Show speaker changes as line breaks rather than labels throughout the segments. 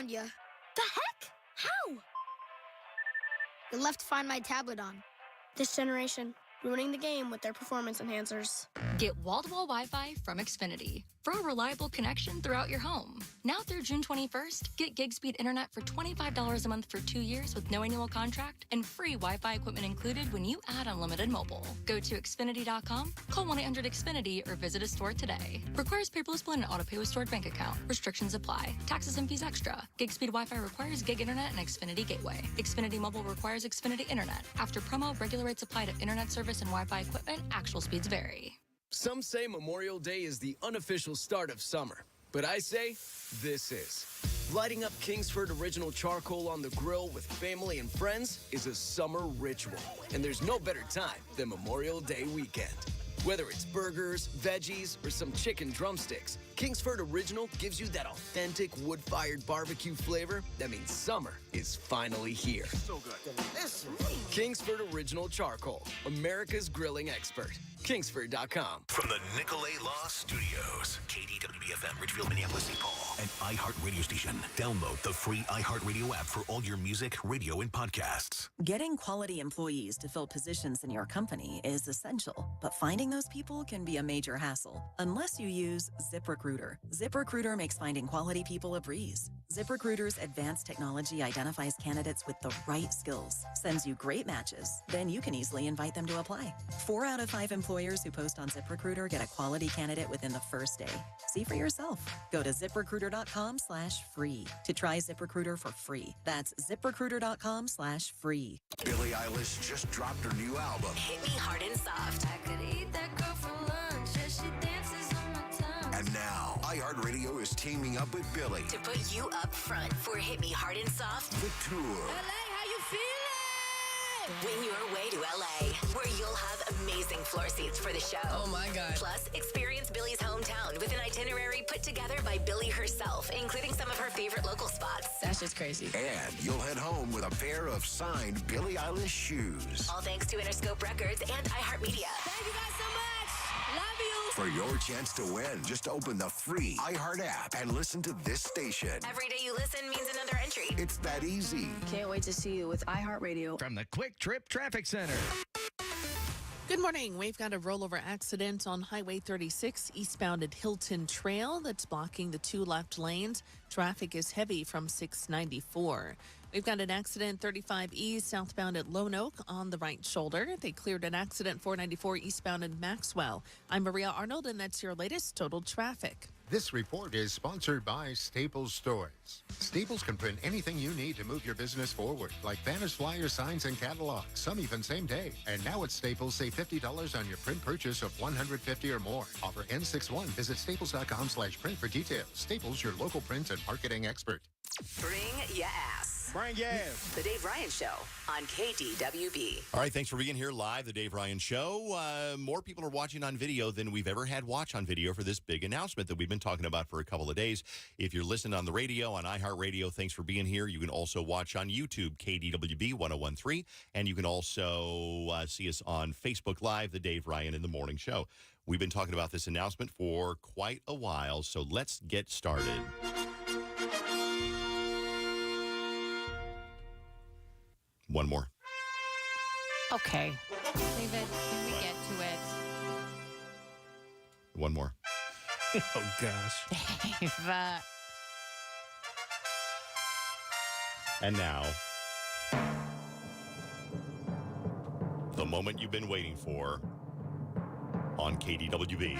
found you.
The heck? How?
You left Find My tablet on.
This generation, ruining the game with their performance enhancers.
Get wall-to-wall Wi-Fi from Xfinity for a reliable connection throughout your home. Now through June 21st, get gig speed internet for $25 a month for 2 years with no annual contract and free Wi-Fi equipment included when you add unlimited mobile. Go to Xfinity.com, call 1-800-XFINITY, or visit a store today. Requires paperless plan and auto-pay with stored bank account. Restrictions apply. Taxes and fees extra. Gig speed Wi-Fi requires gig internet and Xfinity Gateway. Xfinity Mobile requires Xfinity Internet. After promo, regular rates apply to internet service and Wi-Fi equipment. Actual speeds vary.
Some say Memorial Day is the unofficial start of summer, but I say this is. Lighting up Kingsford Original Charcoal on the grill with family and friends is a summer ritual, and there's no better time than Memorial Day weekend. Whether it's burgers, veggies, or some chicken drumsticks, Kingsford Original gives you that authentic wood-fired barbecue flavor that means summer is finally here.
So good. Delicious.
Kingsford Original Charcoal, America's grilling expert. Kingsford.com.
From the Nicolay Law Studios, KDWB-FM, Richfield, Minneapolis, St. Paul, an iHeart radio station. Download the free iHeartRadio app for all your music, radio, and podcasts.
Getting quality employees to fill positions in your company is essential, but finding those people can be a major hassle unless you use ZipRecruiter. ZipRecruiter makes finding quality people a breeze. ZipRecruiter's advanced technology identifies candidates with the right skills, sends you great matches, then you can easily invite them to apply. 4 out of 5 employers who post on ZipRecruiter get a quality candidate within the first day. See for yourself. Go to ZipRecruiter.com/free to try ZipRecruiter for free. That's ZipRecruiter.com/free.
Billie Eilish just dropped her new album.
Hit Me Hard and Soft.
I could eat that girl for lunch as she dances on my tongue.
And now, iHeartRadio is teaming up with Billie
To put you up front for Hit Me Hard and Soft.
The tour.
LA, how you feeling?
Win your way to LA, where you'll have amazing floor seats for the show.
Oh my God.
Plus, experience Billie's hometown with an itinerary put together by Billie herself, including some of her favorite local spots.
That's just crazy.
And you'll head home with a pair of signed Billie Eilish shoes.
All thanks to Interscope Records and iHeartMedia.
Thank you guys so much. Love you.
For your chance to win, just open the free iHeart app and listen to this station.
Every day you listen means another entry.
It's that easy.
Can't wait to see you with iHeartRadio.
From the Quick Trip Traffic Center.
Good morning. We've got a rollover accident on Highway 36 eastbound at Hilton Trail that's blocking the 2 left lanes. Traffic is heavy from 694. We've got an accident 35 east southbound at Lone Oak on the right shoulder. They cleared an accident 494 eastbound in Maxwell. I'm Maria Arnold, and that's your latest total traffic.
This report is sponsored by Staples Stores. Staples can print anything you need to move your business forward, like banners, flyers, signs, and catalogs, some even same day. And now at Staples, save $50 on your print purchase of $150 or more. Offer ends 6/1. Visit staples.com/print for details. Staples, your local print and marketing expert.
Bring ya ass.
Brian Gass.
The Dave Ryan Show on KDWB.
All right, thanks for being here live, The Dave Ryan Show. More people are watching on video than we've ever had watch on video for this big announcement that we've been talking about for a couple of days. If you're listening on the radio, on iHeartRadio, thanks for being here. You can also watch on YouTube, KDWB 1013, and you can also see us on Facebook Live, The Dave Ryan in the Morning Show. We've been talking about this announcement for quite a while, so let's get started. One more.
Okay. David, can we get to it?
One more.
Oh, gosh.
Dave,
And now, the moment you've been waiting for on KDWB.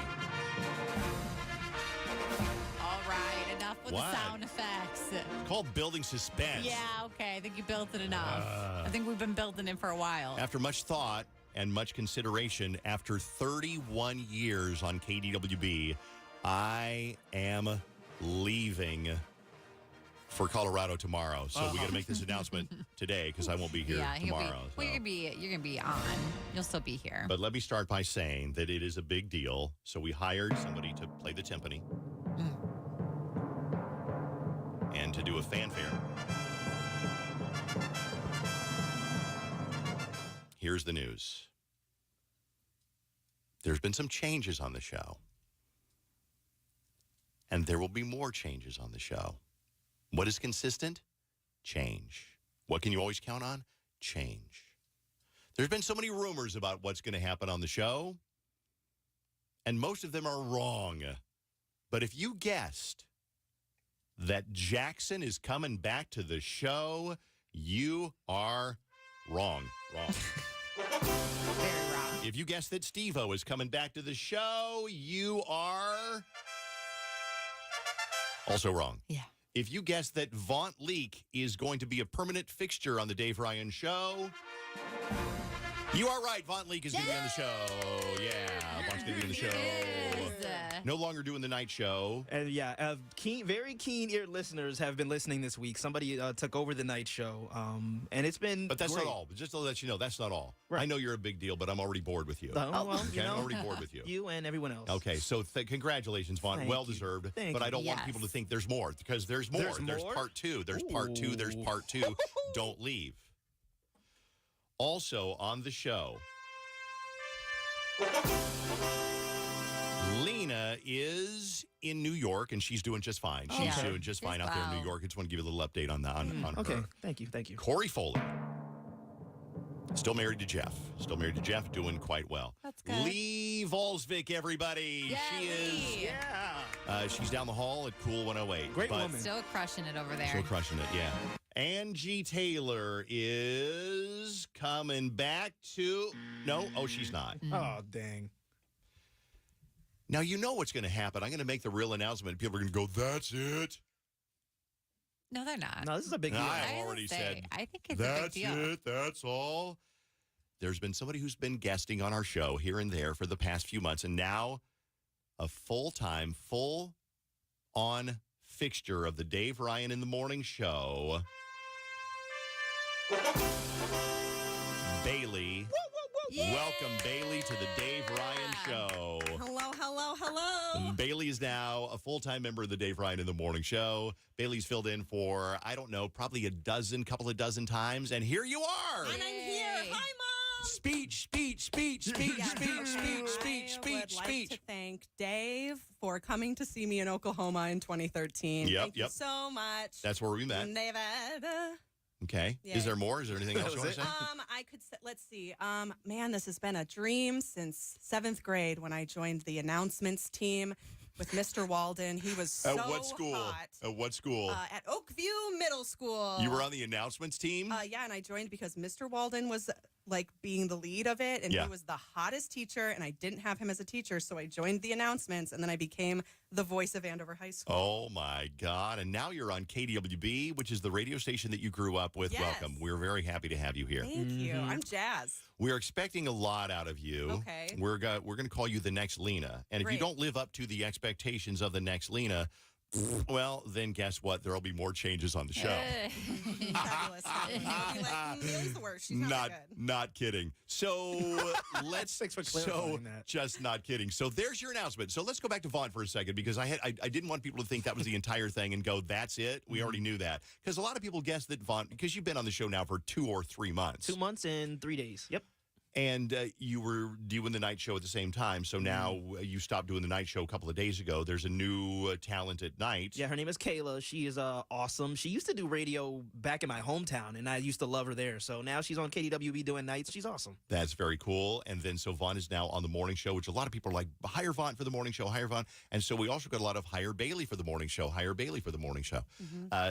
all right, enough with
What?
the sound effects.
It's called building suspense.
Yeah, okay. I think you built it enough. I think we've been building it for a while.
After much thought and much consideration, after 31 years on KDWB, I am leaving for Colorado tomorrow. So we got to make this announcement today because I won't be here tomorrow.
Well, you're gonna be on. You'll still be here.
But let me start by saying that it is a big deal. So we hired somebody to play the timpani and to do a fanfare. Here's the news. There's been some changes on the show. And there will be more changes on the show. What is consistent? Change. What can you always count on? Change. There's been so many rumors about what's going to happen on the show, and most of them are wrong. But if you guessed that Jackson is coming back to the show, you are wrong. Wrong.
Very wrong.
If you guessed that Steve-O is coming back to the show, you are also wrong.
Yeah.
If you guessed that Vaunt Leak is going to be a permanent fixture on the Dave Ryan Show, you are right. Vaunt Leak is going to be on the show. Yeah, Vaunt's going to be on the show. No longer doing the night show.
And very keen-eared listeners have been listening this week. Somebody took over the night show, and it's been
But that's
great.
not all. Just to let you know, that's not all.
Right.
I know you're a big deal, but I'm already bored with you.
Well,
Okay, I'm already bored with you.
You and everyone else.
Okay, so congratulations, Vaughn.
Thank
Well-deserved.
you. Thank
But I
you.
don't want people to think there's more, because there's more. There's
more?
part two. There's part two. There's part two. Don't leave. Also on the show, Lena is in New York, and she's doing just fine. She's
Okay.
doing just fine out there in New York. I just want to give you a little update on that. On
Okay,
her.
thank you.
Corey Foley. Still married to Jeff. Doing quite well.
That's good.
Lee Volsvik, everybody.
Yeah,
she is.
Lee.
Yeah.
She's down the hall at Cool 108.
Great
but
woman.
Still crushing it over there.
Still crushing it, yeah. Angie Taylor is coming back to... No, she's not.
Oh, dang.
Now, you know what's going to happen. I'm going to make the real announcement. People are going to go, that's it.
No, they're not.
No, this is a big deal.
I've already said,
I think it's a big
that's
deal.
it. That's all. There's been somebody who's been guesting on our show here and there for the past few months, and now a full-time, full-on fixture of the Dave Ryan in the Morning Show. Bailey. Welcome, Bailey, to the Dave Ryan Show.
Hello.
Bailey is now a full-time member of the Dave Ryan in the Morning Show. Bailey's filled in for, I don't know, probably couple of dozen times, and here you are.
And I'm here. Hi, Mom.
Speech.
I would like to thank Dave for coming to see me in Oklahoma in 2013. Thank you so much.
That's where we met.
David.
Okay.
Yay.
Is there more? Is there anything else you want to say?
I could say, let's see. Man, this has been a dream since 7th grade when I joined the announcements team with Mr. Walden. He was so
At what school?
hot.
At what school?
At Oakview Middle School.
You were on the announcements team?
Yeah, and I joined because Mr. Walden was like being the lead of it, and he was the hottest teacher, and I didn't have him as a teacher, so I joined the announcements, and then I became the voice of Andover High School.
Oh, my God. And now you're on KDWB, which is the radio station that you grew up with.
Yes.
Welcome. We're very happy to have you here.
Thank you. I'm jazzed.
We're expecting a lot out of you.
Okay.
We're going to call you the next Lena. And if you
Great.
don't live up to the expectations of the next Lena, well, then guess what? There'll be more changes on the show.
Fabulous. Bailey's the worst. She's not that good.
Not kidding. So let's
Thanks for clarifying that.
just not kidding. So there's your announcement. So let's go back to Vaughn for a second, because I didn't want people to think that was the entire thing and go, that's it. We already knew that, because a lot of people guess that Vaughn, because you've been on the show now for 2 or 3 months.
2 months and 3 days. Yep.
And you were doing the night show at the same time. So now you stopped doing the night show a couple of days ago. There's a new talent at night.
Yeah, her name is Kayla. She is awesome. She used to do radio back in my hometown, and I used to love her there. So now she's on KDWB doing nights. She's awesome.
That's very cool. And then so Vaughn is now on the morning show, which a lot of people are like, hire Vaughn for the morning show, hire Vaughn. And so we also got a lot of hire Bailey for the morning show, hire Bailey for the morning show.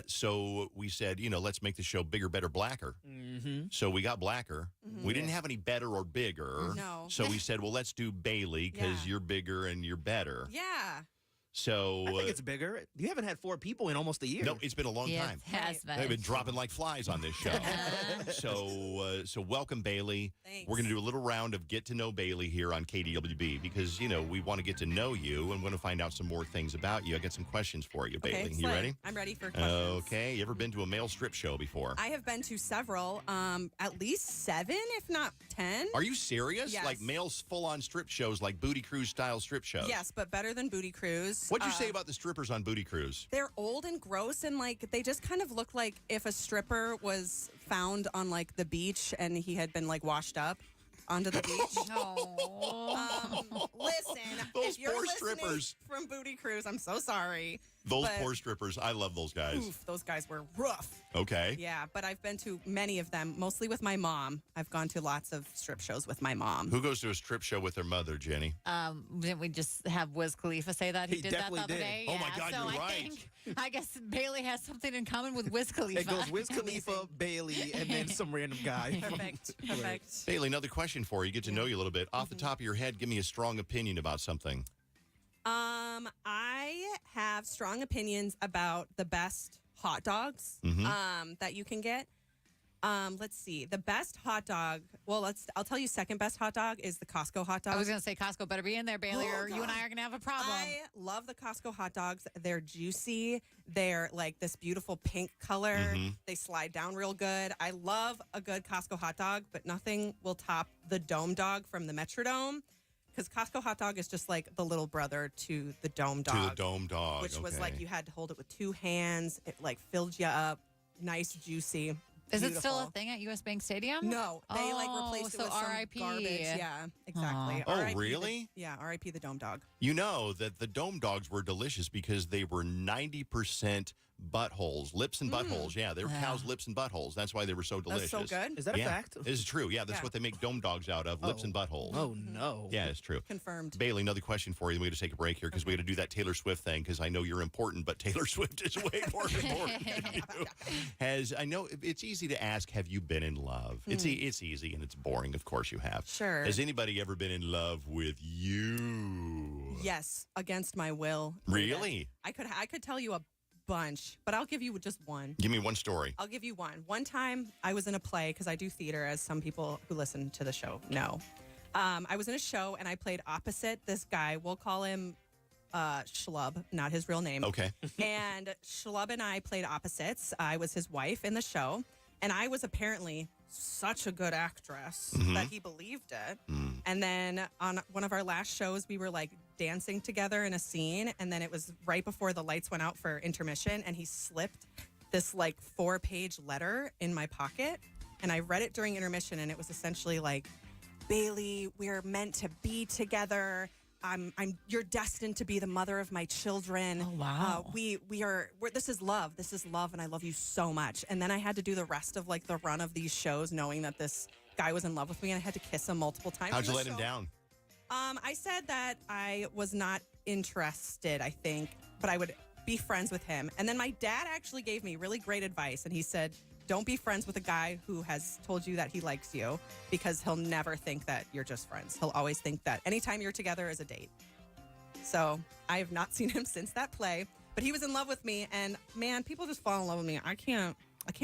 So we said, let's make the show bigger, better, blacker. So we got blacker. We didn't have any better or bigger.
No.
So we said, well, let's do Bailey because you're bigger and you're better.
Yeah.
So
I think it's bigger. You haven't had 4 people in almost a year.
No, it's been a long time.
It has been.
They've been dropping like flies on this show. So welcome, Bailey.
Thanks.
We're going to do a little round of get to know Bailey here on KDWB because, we want to get to know you and want to find out some more things about you. I got some questions for you, Bailey.
Okay,
You
excellent.
ready?
I'm ready for questions.
Okay. You ever been to a male strip show before?
I have been to several, at least 7, if not 10.
Are you serious?
Yes.
Like male full-on strip shows, like Booty Cruise style strip shows?
Yes, but better than Booty Cruise.
What'd you say about the strippers on Booty Cruise?
They're old and gross, and they just kind of look like if a stripper was found on the beach and he had been washed up onto the beach. Listen,
Those
if you're
poor
listening
strippers.
from Booty Cruise, I'm so sorry.
Those
But-
poor strippers. I love those guys.
Oof, those guys were rough.
Okay.
Yeah, but I've been to many of them, mostly with my mom. I've gone to lots of strip shows with my mom.
Who goes to a strip show with their mother, Jenny?
Didn't we just have Wiz Khalifa say that? He did that the
definitely
other
did.
day.
Oh, my
Yeah,
God,
so
you're
I
right.
I guess Bailey has something in common with Wiz Khalifa.
It goes Wiz Khalifa, Bailey, and then some random guy.
Perfect.
Bailey, another question for you. Get to know you a little bit. Off the top of your head, give me a strong opinion about something.
I have strong opinions about the best hot dogs that you can get. Let's see. The best hot dog. Well, I'll tell you. Second best hot dog is the Costco hot dog.
I was going to say Costco better be in there, Bailey, or you and I are going to have a problem.
I love the Costco hot dogs. They're juicy. They're like this beautiful pink color. They slide down real good. I love a good Costco hot dog, but nothing will top the Dome Dog from the Metrodome. Because Costco hot dog is just like the little brother to the Dome Dog.
To the Dome Dog,
Which was
okay.
like you had to hold it with two hands. It like filled you up. Nice, juicy.
Is it still a
beautiful.
thing at US Bank Stadium?
No, they like replaced it
so
with some
R.I.P.
garbage. Yeah, exactly.
Oh,
R.I.P.
really?
Yeah, R.I.P. the Dome Dog.
You know that the Dome Dogs were delicious because they were 90% buttholes, lips and buttholes. Yeah, they were cows' lips and buttholes. That's why they were so delicious.
That's so good.
Is that a
Yeah,
fact?
This is true. Yeah, that's
Yeah.
what they make Dome Dogs out of, lips and buttholes.
Oh, no.
Yeah, it's true.
Confirmed.
Bailey, another question for you. We got to take a break here because we got to do that Taylor Swift thing because I know you're important, but Taylor Swift is way more important than you. I know it's easy to ask, have you been in love? It's easy and it's boring. Of course you have.
Sure.
Has anybody ever been in love with you?
Yes, against my will.
Really?
I could tell you a bunch, but I'll give you just one.
Give me one story.
I'll give you one. One time I was in a play because I do theater, as some people who listen to the show know. I was in a show and I played opposite this guy. We'll call him Schlub, not his real name.
Okay.
And Schlub and I played opposites. I was his wife in the show, and I was apparently such a good actress that he believed it. And then on one of our last shows, we were like dancing together in a scene, and then it was right before the lights went out for intermission, and he slipped this like 4-page letter in my pocket, and I read it during intermission, and it was essentially like, Bailey, we're meant to be together. You're destined to be the mother of my children.
Oh, wow.
This is love. This is love, and I love you so much. And then I had to do the rest of like the run of these shows, knowing that this guy was in love with me, and I had to kiss him multiple times.
How'd
in
you
the
let him
show.
down?
I said that I was not interested, I think, but I would be friends with him. And then my dad actually gave me really great advice, and he said, don't be friends with a guy who has told you that he likes you, because he'll never think that you're just friends. He'll always think that anytime you're together is a date. So I have not seen him since that play, but he was in love with me, and man, people just fall in love with me. I can't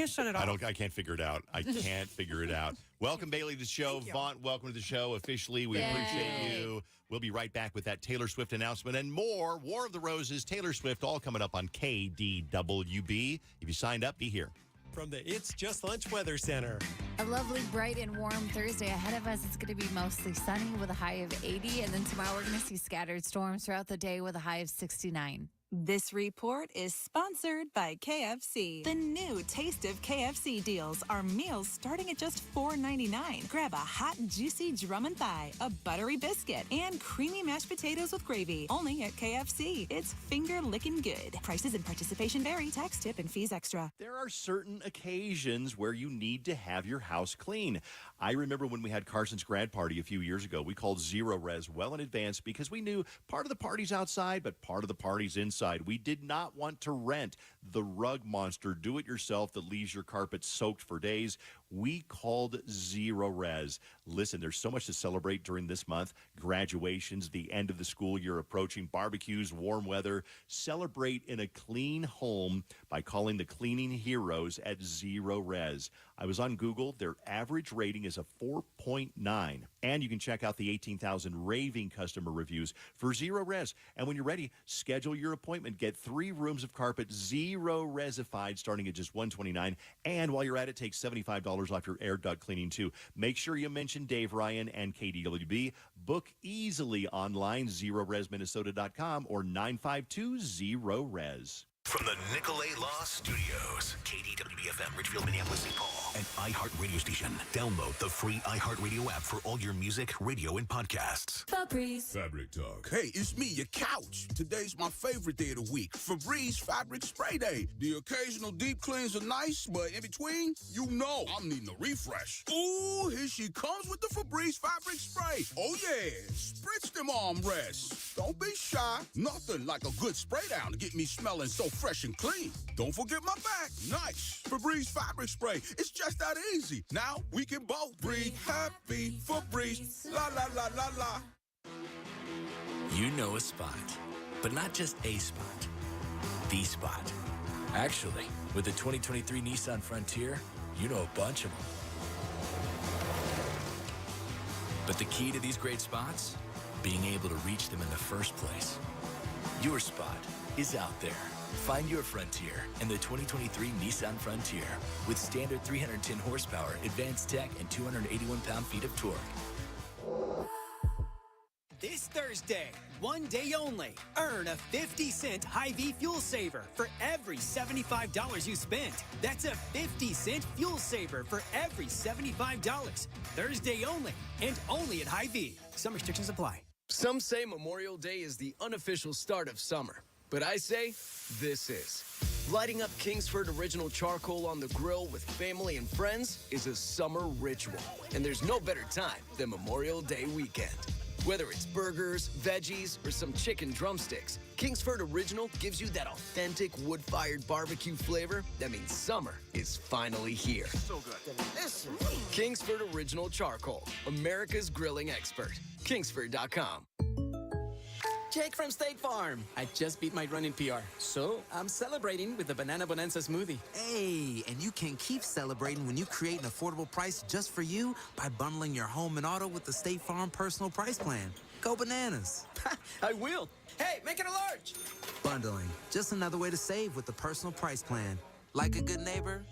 shut it off.
I can't figure it out. I can't figure it out. Welcome, Bailey, to the show. Vaughn, welcome to the show officially. We appreciate you. We'll be right back with that Taylor Swift announcement and more. War of the Roses, Taylor Swift, all coming up on KDWB. If you signed up, be here.
From the It's Just Lunch Weather Center.
A lovely, bright, and warm Thursday ahead of us. It's going to be mostly sunny with a high of 80. And then tomorrow we're going to see scattered storms throughout the day with a high of 69.
This report is sponsored by KFC. The new Taste of KFC deals are meals starting at just $4.99. Grab a hot, juicy drum and thigh, a buttery biscuit, and creamy mashed potatoes with gravy. Only at KFC. It's finger licking good. Prices and participation vary. Tax, tip, and fees extra.
There are certain occasions where you need to have your house clean. I remember when we had Carson's grad party a few years ago, we called Zero Res well in advance because we knew part of the party's outside, but part of the party's inside. We did not want to rent the rug monster do-it-yourself that leaves your carpet soaked for days. We called Zero Res. Listen, there's so much to celebrate during this month. Graduations, the end of the school year approaching, barbecues, warm weather. Celebrate in a clean home by calling the cleaning heroes at Zero Res. I was on Google. Their average rating is a 4.9. And you can check out the 18,000 raving customer reviews for Zero Res. And when you're ready, schedule your appointment. Get 3 rooms of carpet Zero Resified starting at just $129. And while you're at it, take $75 off your air duct cleaning too. Make sure you mention Dave Ryan and KDWB. Book easily online, ZeroResMinnesota.com or 952-ZERO-RES.
From the Nicolay Law Studios, KDWB-FM, Ridgefield, Minneapolis, St. Paul, and iHeart radio station. Download the free iHeartRadio app for all your music, radio, and podcasts.
Febreze.
Fabric Talk. Hey, it's me, your couch. Today's my favorite day of the week. Febreze Fabric Spray Day. The occasional deep cleans are nice, but in between, you know I'm needing a refresh. Ooh, here she comes with the Febreze Fabric Spray. Oh yeah, spritz them armrests. Don't be shy. Nothing like a good spray down to get me smelling so fresh and clean. Don't forget my back. Nice. Febreze Fabric Spray. It's just that easy. Now we can both breathe happy. Febreze. La la la la la.
You know a spot, but not just a spot. The spot. Actually, with the 2023 Nissan Frontier, you know a bunch of them. But the key to these great spots? Being able to reach them in the first place. Your spot is out there. Find your Frontier in the 2023 Nissan Frontier with standard 310 horsepower, advanced tech, and 281 pound-feet of torque.
This Thursday, one day only, earn a 50-cent Hy-Vee fuel saver for every $75 you spent. That's a 50-cent fuel saver for every $75. Thursday only, and only at Hy-Vee. Some restrictions apply.
Some say Memorial Day is the unofficial start of summer, but I say this is. Lighting up Kingsford Original Charcoal on the grill with family and friends is a summer ritual, and there's no better time than Memorial Day weekend. Whether it's burgers, veggies, or some chicken drumsticks, Kingsford Original gives you that authentic wood-fired barbecue flavor that means summer is finally here.
So good. Listen.
Kingsford Original Charcoal, America's grilling expert. Kingsford.com.
Jake from State Farm. I just beat my running PR, so I'm celebrating with the Banana Bonanza smoothie.
Hey, and you can keep celebrating when you create an affordable price just for you by bundling your home and auto with the State Farm Personal Price Plan. Go bananas.
I will. Hey, make it a large.
Bundling, just another way to save with the Personal Price Plan. Like a good neighbor,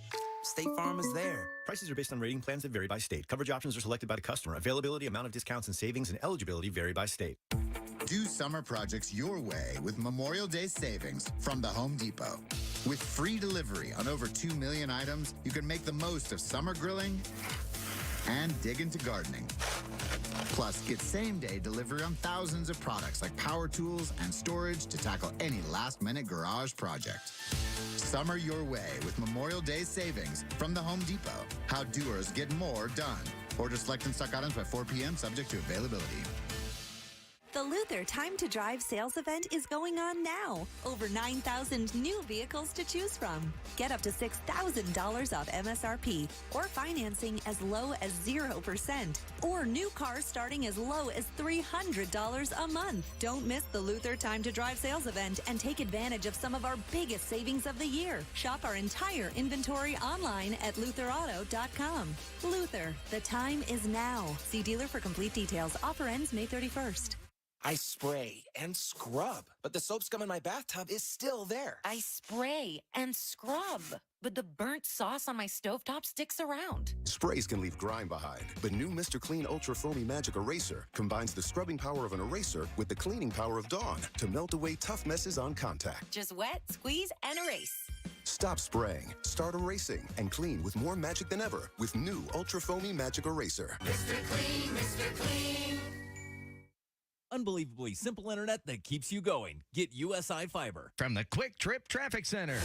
State Farm is there.
Prices are based on rating plans that vary by state. Coverage options are selected by the customer. Availability, amount of discounts and savings, and eligibility vary by state.
Do summer projects your way with Memorial Day savings from the Home Depot. With free delivery on over 2 million items, you can make the most of summer grilling and dig into gardening. Plus, get same-day delivery on thousands of products like power tools and storage to tackle any last-minute garage project. Summer your way with Memorial Day savings from the Home Depot. How doers get more done. Order select and stock items by 4 p.m. subject to availability.
The Luther Time to Drive sales event is going on now. Over 9,000 new vehicles to choose from. Get up to $6,000 off MSRP or financing as low as 0% or new cars starting as low as $300 a month. Don't miss the Luther Time to Drive sales event and take advantage of some of our biggest savings of the year. Shop our entire inventory online at lutherauto.com. Luther, the time is now. See dealer for complete details. Offer ends May 31st.
I spray and scrub, but the soap scum in my bathtub is still there.
I spray and scrub, but the burnt sauce on my stovetop sticks around.
Sprays can leave grime behind, but new Mr. Clean Ultra Foamy Magic Eraser combines the scrubbing power of an eraser with the cleaning power of Dawn to melt away tough messes on contact.
Just wet, squeeze, and erase.
Stop spraying, start erasing, and clean with more magic than ever with new Ultra Foamy Magic Eraser.
Mr. Clean, Mr. Clean.
Unbelievably simple internet that keeps you going. Get USI Fiber.
From the Quick Trip Traffic Center.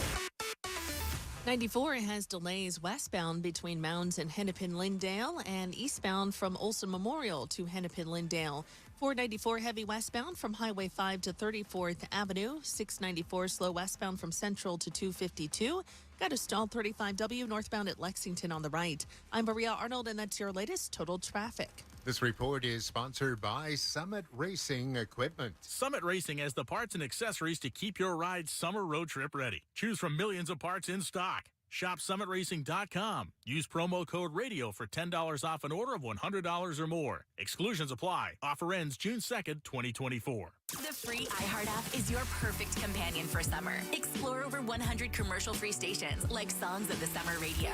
94 has delays westbound between Mounds and Hennepin-Lyndale and eastbound from Olson Memorial to Hennepin-Lyndale. 494 heavy westbound from Highway 5 to 34th Avenue. 694 slow westbound from Central to 252. Got a stalled 35W northbound at Lexington on the right. I'm Maria Arnold, and that's your latest total traffic.
This report is sponsored by Summit Racing Equipment.
Summit Racing has the parts and accessories to keep your ride summer road trip ready. Choose from millions of parts in stock. Shop summitracing.com. Use promo code RADIO for $10 off an order of $100 or more. Exclusions apply. Offer ends June 2nd, 2024.
The free iHeart app is your perfect companion for summer. Explore over 100 commercial-free stations like Songs of the Summer Radio.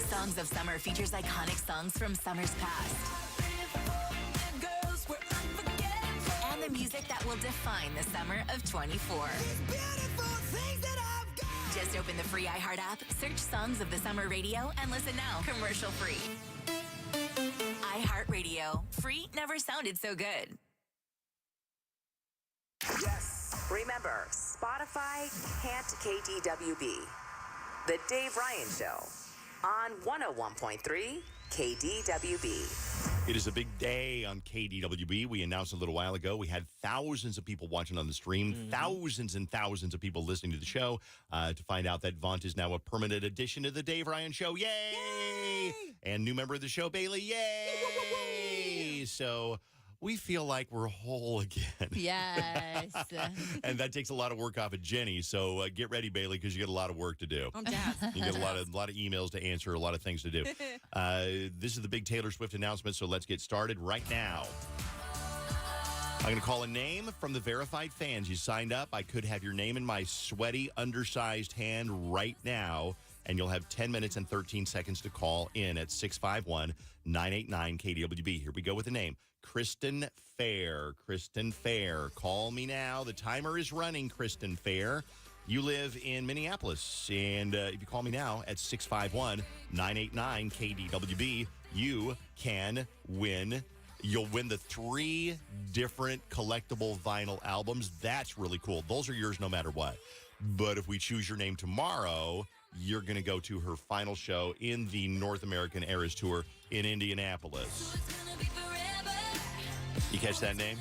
Songs of Summer features iconic songs from summers past. And the music that will define the summer of 24. Just open the free iHeart app, search Songs of the Summer Radio, and listen now, commercial free. iHeart Radio. Free never sounded so good.
Yes. Remember, Spotify can't KDWB. The Dave Ryan Show on 101.3 KDWB.
It is a big day on KDWB. We announced a little while ago we had thousands of people watching on the stream, thousands and thousands of people listening to the show to find out that Vaunt is now a permanent addition to the Dave Ryan Show. Yay! And new member of the show, Bailey. Yay! So we feel like we're whole again.
Yes.
And that takes a lot of work off of Jenny. So get ready, Bailey, because you got a lot of work to do.
I'm jazzed.
You get a lot of emails to answer, a lot of things to do. This is the big Taylor Swift announcement, so let's get started right now. I'm going to call a name from the verified fans. You signed up. I could have your name in my sweaty, undersized hand right now, and you'll have 10 minutes and 13 seconds to call in at 651-989-KDWB. Here we go with the name. Kristen Fair. Kristen Fair. Call me now. The timer is running, Kristen Fair. You live in Minneapolis, and if you call me now at 651-989-KDWB, you can win. You'll win the 3 different collectible vinyl albums. That's really cool. Those are yours no matter what. But if we choose your name tomorrow, you're going to go to her final show in the North American Eras Tour in Indianapolis. You catch that name?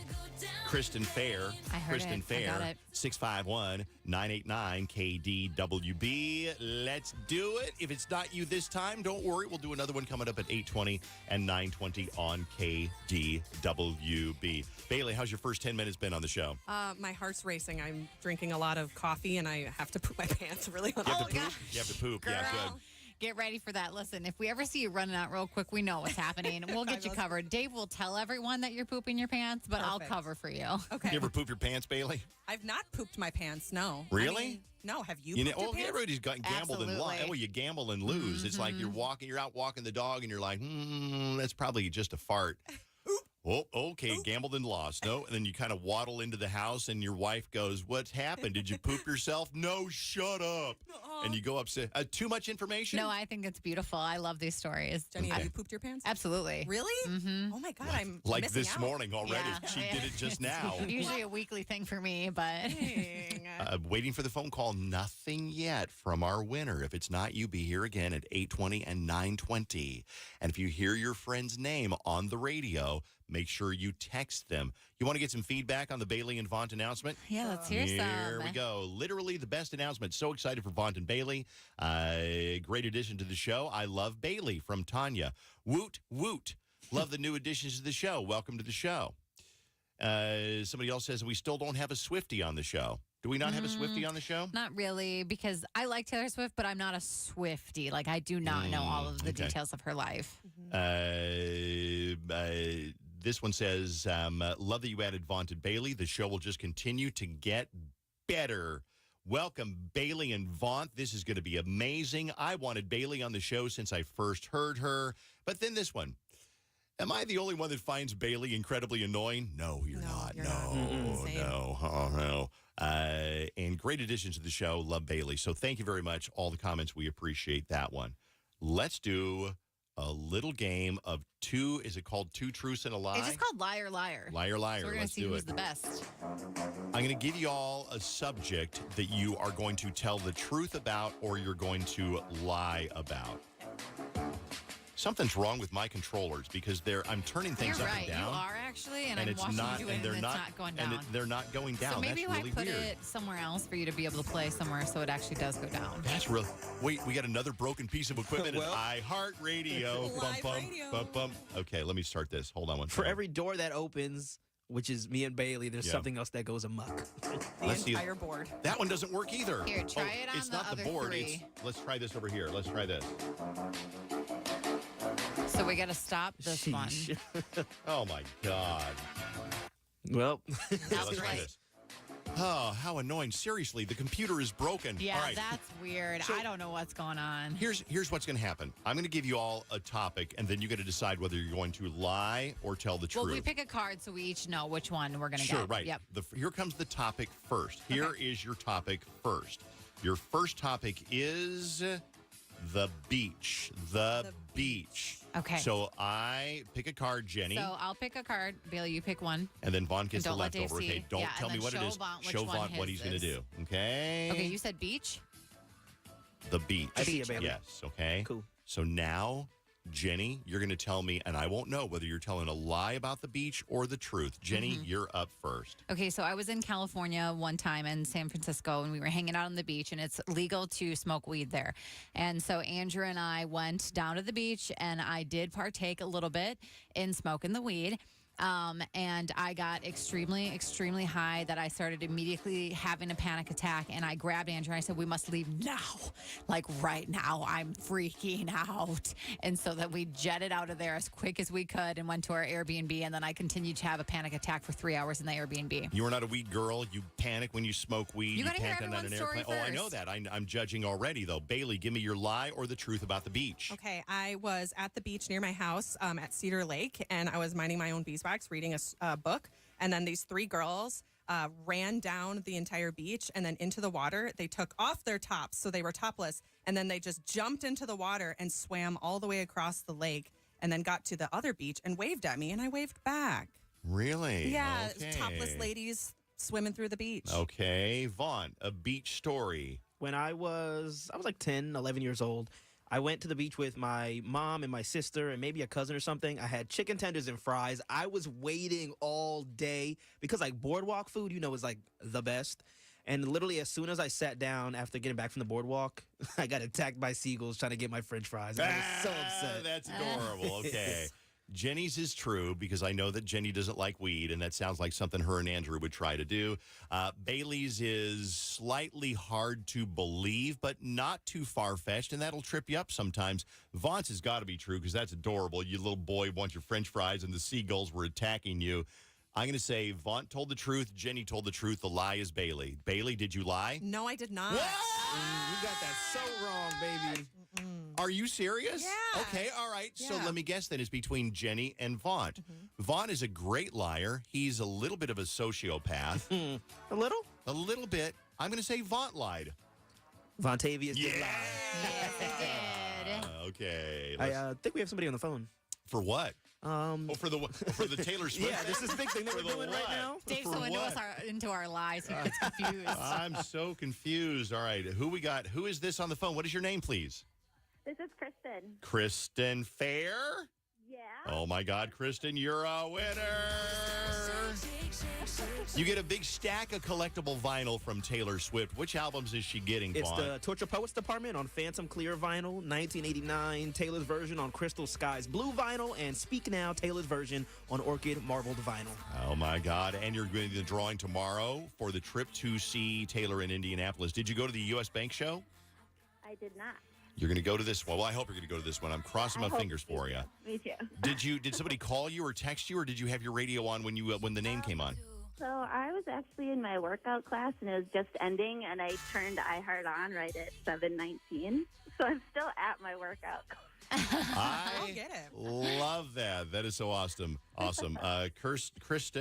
Kristen Fair.
I heard
Kristen
it.
Fair.
I got it.
651-989-KDWB. Let's do it. If it's not you this time, don't worry. We'll do another one coming up at 8:20 and 9:20 on KDWB. Bailey, how's your first 10 minutes been on the show?
My heart's racing. I'm drinking a lot of coffee, and I have to poop my pants really
You have to poop? You have to poop.
Girl.
Yeah, good.
Get ready for that. Listen, if we ever see you running out real quick, we know what's happening. We'll get you covered. Dave will tell everyone that you're pooping your pants, but I'll cover for you.
Okay.
You ever poop your pants, Bailey?
I've not pooped my pants, no.
Really?
I mean, no, have you
know,
pooped your pants?
everybody's got gambled and lost.
Absolutely.
Well, you gamble and lose. It's like you're out walking the dog, and you're like, that's probably just a fart. Oh, okay, gambled and lost. No, and then you kind of waddle into the house, and your wife goes, "What's happened? Did you poop yourself?" "No, shut up." And you go upstairs. Too much information?
No, I think it's beautiful. I love these stories.
Jenny, have you pooped your pants?
Absolutely.
Really?
Mm-hmm.
Oh, my God, I'm
like
missing
this
out.
morning already. She did it just now.
Usually a weekly thing for me, but
Waiting for the phone call. Nothing yet from our winner. If it's not you, be here again at 8:20 and 9:20. And if you hear your friend's name on the radio, make sure you text them. You want to get some feedback on the Bailey and Vaunt announcement?
Yeah, let's hear some.
Here we go. Literally the best announcement. So excited for Vaunt and Bailey. Great addition to the show. I love Bailey from Tanya. Woot, woot. Love the new additions to the show. Welcome to the show. Somebody else says we still don't have a Swiftie on the show. Do we not have a Swiftie on the show?
not really, because I like Taylor Swift, but I'm not a Swiftie. Like, I do not know all of the details of her life.
This one says, love that you added Vaunt and Bailey. The show will just continue to get better. Welcome, Bailey and Vaunt. This is going to be amazing. I wanted Bailey on the show since I first heard her. But then this one. Am I the only one that finds Bailey incredibly annoying? No, you're not. No. And great additions to the show. Love Bailey. So thank you very much. All the comments, we appreciate that one. Let's do a little game of two. Is it called Two Truths and a Lie?
It's just called Liar, Liar.
Liar, Liar.
So we're going to
Let's
see
do
who's
it.
the best.
I'm going to give you all a subject that you are going to tell the truth about or you're going to lie about. Something's wrong with my controllers because I'm turning things
You're
up
right.
and down.
You are actually, and I'm
it's
watching
not,
you do it,
and they're
it's
not,
going down.
and they're not going down.
So maybe
That's really
I put
weird.
it somewhere else for you to be able to play somewhere so it actually does go down.
That's real. Wait, we got another broken piece of equipment
Well.
at iHeartRadio.
Live
Bum,
radio.
bum, bum. Okay, let me start this. Hold on one
For
second.
every door that opens, which is me and Bailey, there's
Yeah.
something else that goes amok.
Let's see.
Entire board.
That one doesn't work either.
Here, try it on
it's
the
not
other
the board.
three.
Let's try this over here. Let's try this.
So we got to stop this one.
Oh my God.
Well,
Okay, let's try this. Oh, how annoying. Seriously, the computer is broken.
Yeah,
All right.
that's weird.
So-
I don't know what's going on.
Here's what's going to happen. I'm going to give you all a topic, and then you got to decide whether you're going to lie or tell the truth.
Well, we pick a card so we each know which one we're going to
Sure,
get.
right.
Yep.
Here comes the topic first. Here is your topic first. Your first topic is the beach. The beach.
Okay.
So I pick a card, Jenny.
So I'll pick a card. Bailey, you pick one.
And then Vaughn gets the
Don't let Dave
leftover. Okay,
see.
don't
Yeah,
tell
and
me
then
what it is.
show Vaughn which
Show
one
Vaughn what
his
he's going to
is.
do. Okay.
Okay, you said beach?
The beach.
I see you, baby.
Yes, okay.
Cool.
So now, Jenny, you're going to tell me, and I won't know whether you're telling a lie about the beach or the truth. Jenny, you're up first.
Okay, so I was in California one time in San Francisco, and we were hanging out on the beach, and it's legal to smoke weed there. And so Andrew and I went down to the beach, and I did partake a little bit in smoking the weed. And I got extremely, extremely high that I started immediately having a panic attack. And I grabbed Andrew and I said, we must leave now. Like right now, I'm freaking out. And so that we jetted out of there as quick as we could and went to our Airbnb. And then I continued to have a panic attack for 3 hours in the Airbnb.
You are not a weed girl. You panic when you smoke weed.
You gotta hear
panic on an
everyone's story
airplane. Oh, I know
first.
that. I'm judging already, though. Bailey, give me your lie or the truth about the beach.
Okay, I was at the beach near my house at Cedar Lake, and I was minding my own beeswax, reading a book, and then these three girls ran down the entire beach and then into the water. They took off their tops, so they were topless, and then they just jumped into the water and swam all the way across the lake and then got to the other beach and waved at me, and I waved back.
Really?
Yeah,
Okay.
topless ladies swimming through the beach.
Okay. Vaughn, a beach story.
When I was like 10, 11 years old, I went to the beach with my mom and my sister and maybe a cousin or something. I had chicken tenders and fries. I was waiting all day because like boardwalk food, is like the best. And literally as soon as I sat down after getting back from the boardwalk, I got attacked by seagulls trying to get my french fries. And I was so upset.
That's adorable. Okay. Jenny's is true because I know that Jenny doesn't like weed, and that sounds like something her and Andrew would try to do. Bailey's is slightly hard to believe, but not too far-fetched, and that'll trip you up sometimes. Vaughn's has got to be true because that's adorable. You little boy wants your french fries, and the seagulls were attacking you. I'm going to say Vaughn told the truth. Jenny told the truth. The lie is Bailey. Bailey, did you lie?
No, I did not.
You got that so wrong, baby.
Are you serious?
Yeah.
Okay, all right. So
Yeah.
let me guess then. It's between Jenny and Vaughn. Vaughn is a great liar. He's a little bit of a sociopath.
A little?
A little bit. I'm going to say Vaughn lied.
Vontavious did lie.
Yes, it did.
Okay.
I think we have somebody on the phone.
For what? For the Taylor Swift.
Yeah, this is a big thing that we're doing right now.
Dave's
For
so
what?
into our lies, he gets confused.
I'm so confused. All right, who we got? Who is this on the phone? What is your name, please?
This is Kristen.
Kristen Fair?
Yeah.
Oh, my God, Kristen, you're a winner. You get a big stack of collectible vinyl from Taylor Swift. Which albums is she getting,
It's
Vaughn?
the Torture Poets Department on Phantom Clear vinyl, 1989, Taylor's version on Crystal Skies Blue vinyl, and Speak Now, Taylor's version on Orchid Marbled vinyl.
Oh, my God. And you're going to the drawing tomorrow for the trip to see Taylor in Indianapolis. Did you go to the U.S. Bank show?
I did not.
You're going to go to this one. Well, I hope you're going to go to this one. I'm crossing my fingers for you.
Me too.
Did somebody call you or text you, or did you have your radio on when the name came on?
So I was actually in my workout class, and it was just ending, and I turned iHeart on right at 7:19. So I'm still at my workout.
I
get it.
love that. That is so awesome. Awesome. Kristen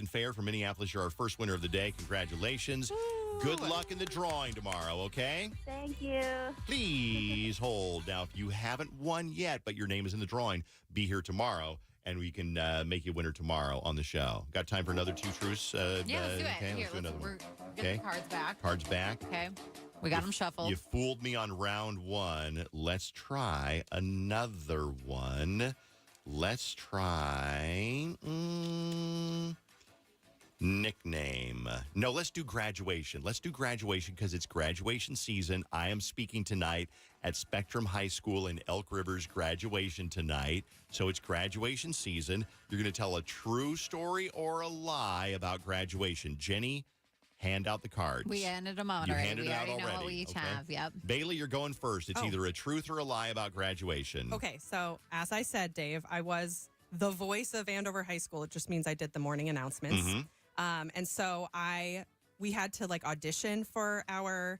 Fair from Minneapolis, you're our first winner of the day. Congratulations. Good luck in the drawing tomorrow, okay?
Thank you.
Please hold. Now, if you haven't won yet, but your name is in the drawing, be here tomorrow, and we can make you a winner tomorrow on the show. Got time for another two truths?
Yeah, let's do it.
Okay,
Here,
let's do another
we're
one.
getting
Okay.
the cards back.
Cards back.
Okay. We got them shuffled.
You fooled me on round one. Let's try another one. Let's try nickname. No, let's do graduation. Let's do graduation because it's graduation season. I am speaking tonight at Spectrum High School in Elk River's graduation tonight. So it's graduation season. You're going to tell a true story or a lie about graduation. Jenny, hand out the cards.
We handed them out
You
already.
handed
We
it out
already know what
already,
we each
okay.
have. Yep.
Bailey, you're going first. It's
Oh.
either a truth or a lie about graduation.
Okay, so as I said, Dave, I was the voice of Andover High School. It just means I did the morning announcements. And so we had to audition for our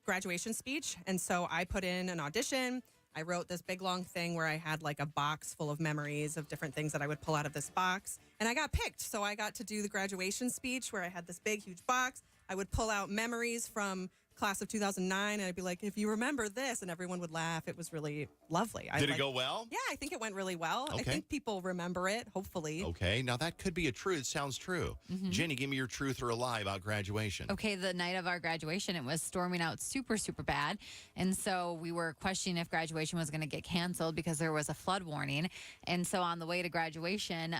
graduation speech. And so I put in an audition. I wrote this big long thing where I had a box full of memories of different things that I would pull out of this box. And I got picked. So I got to do the graduation speech where I had this big, huge box. I would pull out memories from class of 2009, and I'd be like, if you remember this, and everyone would laugh. It was really lovely.
Did it go well?
Yeah, I think it went really well. I
Okay.
think people remember it, hopefully.
Okay, now that could be a truth. It sounds true. Jenny, give me your truth or a lie about graduation.
Okay, the night of our graduation, it was storming out super, super bad. And so we were questioning if graduation was going to get canceled because there was a flood warning. And so on the way to graduation,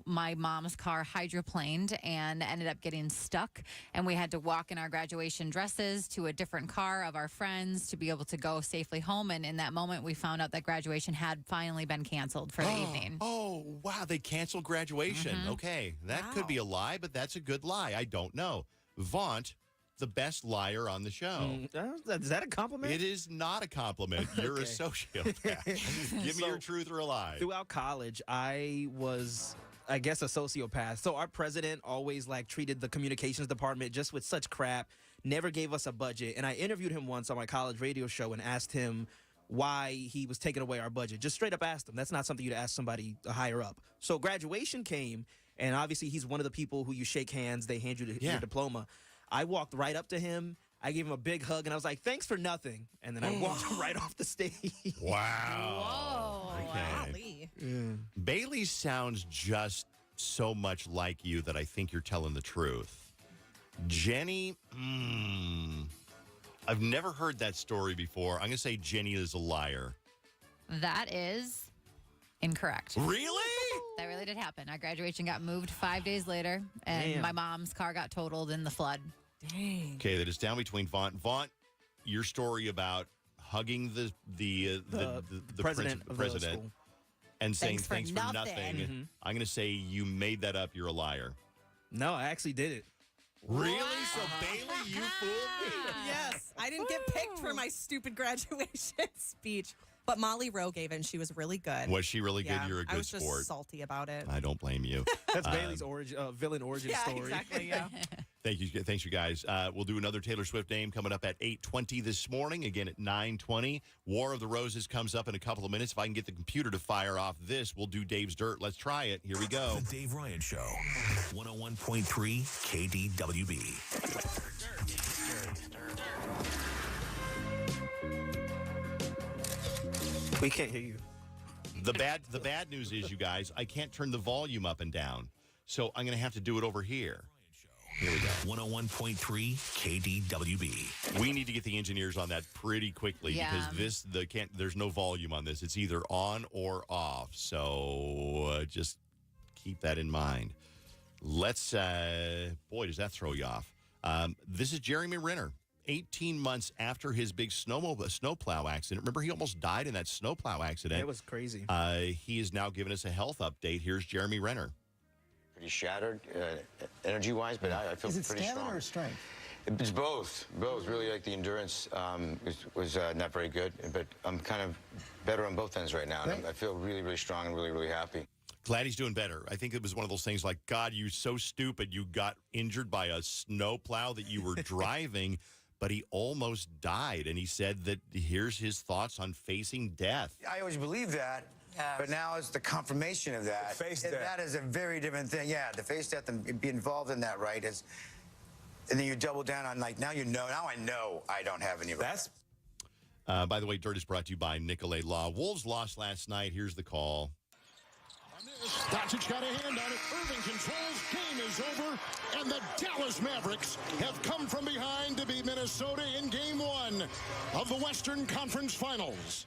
my mom's car hydroplaned and ended up getting stuck. And we had to walk in our graduation dresses to a different car of our friends to be able to go safely home. And in that moment, we found out that graduation had finally been canceled for the evening.
Oh, wow. They canceled graduation. Okay. That could be a lie, but that's a good lie. I don't know. Vaunt, the best liar on the show.
Is that a compliment?
It is not a compliment. You're a sociopath. Give me your truth or a lie.
Throughout college, I was, I guess, a sociopath. So our president always treated the communications department just with such crap, never gave us a budget. And I interviewed him once on my college radio show and asked him why he was taking away our budget. Just straight up asked him. That's not something you'd ask somebody higher up. So graduation came, and obviously he's one of the people who you shake hands, they hand you your diploma. I walked right up to him. I gave him a big hug, and I was like, thanks for nothing. And then I walked right off the stage.
Wow.
Golly.
Bailey sounds just so much like you that I think you're telling the truth. Jenny, I've never heard that story before. I'm going to say Jenny is a liar.
That is incorrect.
Really?
That really did happen. Our graduation got moved 5 days later, and
Damn.
my mom's car got totaled in the flood.
Dang.
Okay, that is down between Vaunt. Vaunt, your story about hugging the
president of the school.
And saying
Thanks for
thanks for
nothing.
nothing. I'm going to say you made that up. You're a liar.
No, I actually did it.
Really? So Bailey, you fooled me.
Yes, I didn't get picked for my stupid graduation speech, but Molly Rowe gave it, and she was really good.
Was she really good?
Yeah,
You're a good
I was
sport.
just salty about it.
I don't blame you.
That's Bailey's villain origin
Yeah,
story.
exactly, yeah.
Thank you. Thanks, you guys. We'll do another Taylor Swift name coming up at 8:20 this morning. Again at 9:20. War of the Roses comes up in a couple of minutes. If I can get the computer to fire off this, we'll do Dave's Dirt. Let's try it. Here we go.
The Dave Ryan Show, 101.3 KDWB.
We can't hear you.
The bad news is, you guys, I can't turn the volume up and down. So I'm going to have to do it over here. Here we go.
101.3 KDWB.
We need to get the engineers on that pretty quickly because there's no volume on this. It's either on or off. So just keep that in mind. Let's, boy, does that throw you off. This is Jeremy Renner. 18 months after his big snowplow accident. Remember, he almost died in that snowplow accident.
It was crazy.
He is now giving us a health update. Here's Jeremy Renner.
Pretty shattered energy-wise, but I feel pretty strong.
Or strength?
It's both. Really, like the endurance was not very good, but I'm kind of better on both ends right now. And I feel really, really strong and really, really happy.
Glad he's doing better. I think it was one of those things like, God, you're so stupid. You got injured by a snowplow that you were driving, but he almost died. And he said that here's his thoughts on facing death.
I always believed that.
Yes.
But now it's the confirmation of that.
Face
And
death.
that is a very different thing. Yeah, to face death and be involved in that, right? And then you double down on, now I know I don't have any regrets.
By the way, Dirt is brought to you by Nicolay Law. Wolves lost last night. Here's the call.
Doncic got a hand on it. Irving controls. Game is over. And the Dallas Mavericks have come from behind to beat Minnesota in Game 1 of the Western Conference Finals.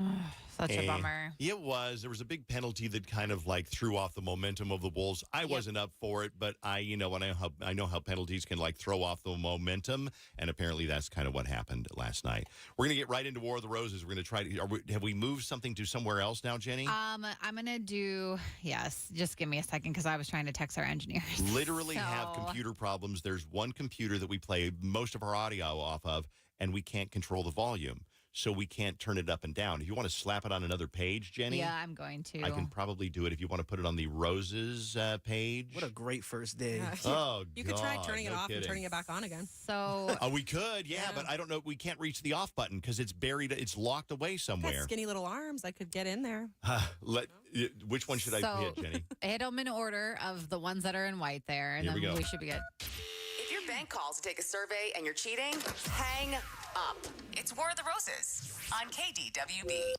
Such a bummer.
It was. There was a big penalty that kind of threw off the momentum of the Wolves. I wasn't up for it, but I know how penalties can throw off the momentum, and apparently that's kind of what happened last night. We're going to get right into War of the Roses. We're going to try to. Have we moved something to somewhere else now, Jenny?
I'm going to do, yes, just give me a second because I was trying to text our engineers.
Literally have computer problems. There's one computer that we play most of our audio off of, and we can't control the volume. So we can't turn it up and down. If you want to slap it on another page, Jenny?
Yeah, I'm going to.
I can probably do it if you want to put it on the Roses page.
What a great first day.
You could try turning it off and turning it back on again.
So
we could, yeah, but I don't know. We can't reach the off button because it's buried. It's locked away somewhere.
Got skinny little arms. I could get in there.
Which one should I hit, Jenny?
Hit them in order of the ones that are in white there, and
Here
then
we go.
we should be good.
If you're bank calls to take a survey and you're cheating? Hang up. It's War of the Roses on KDWB.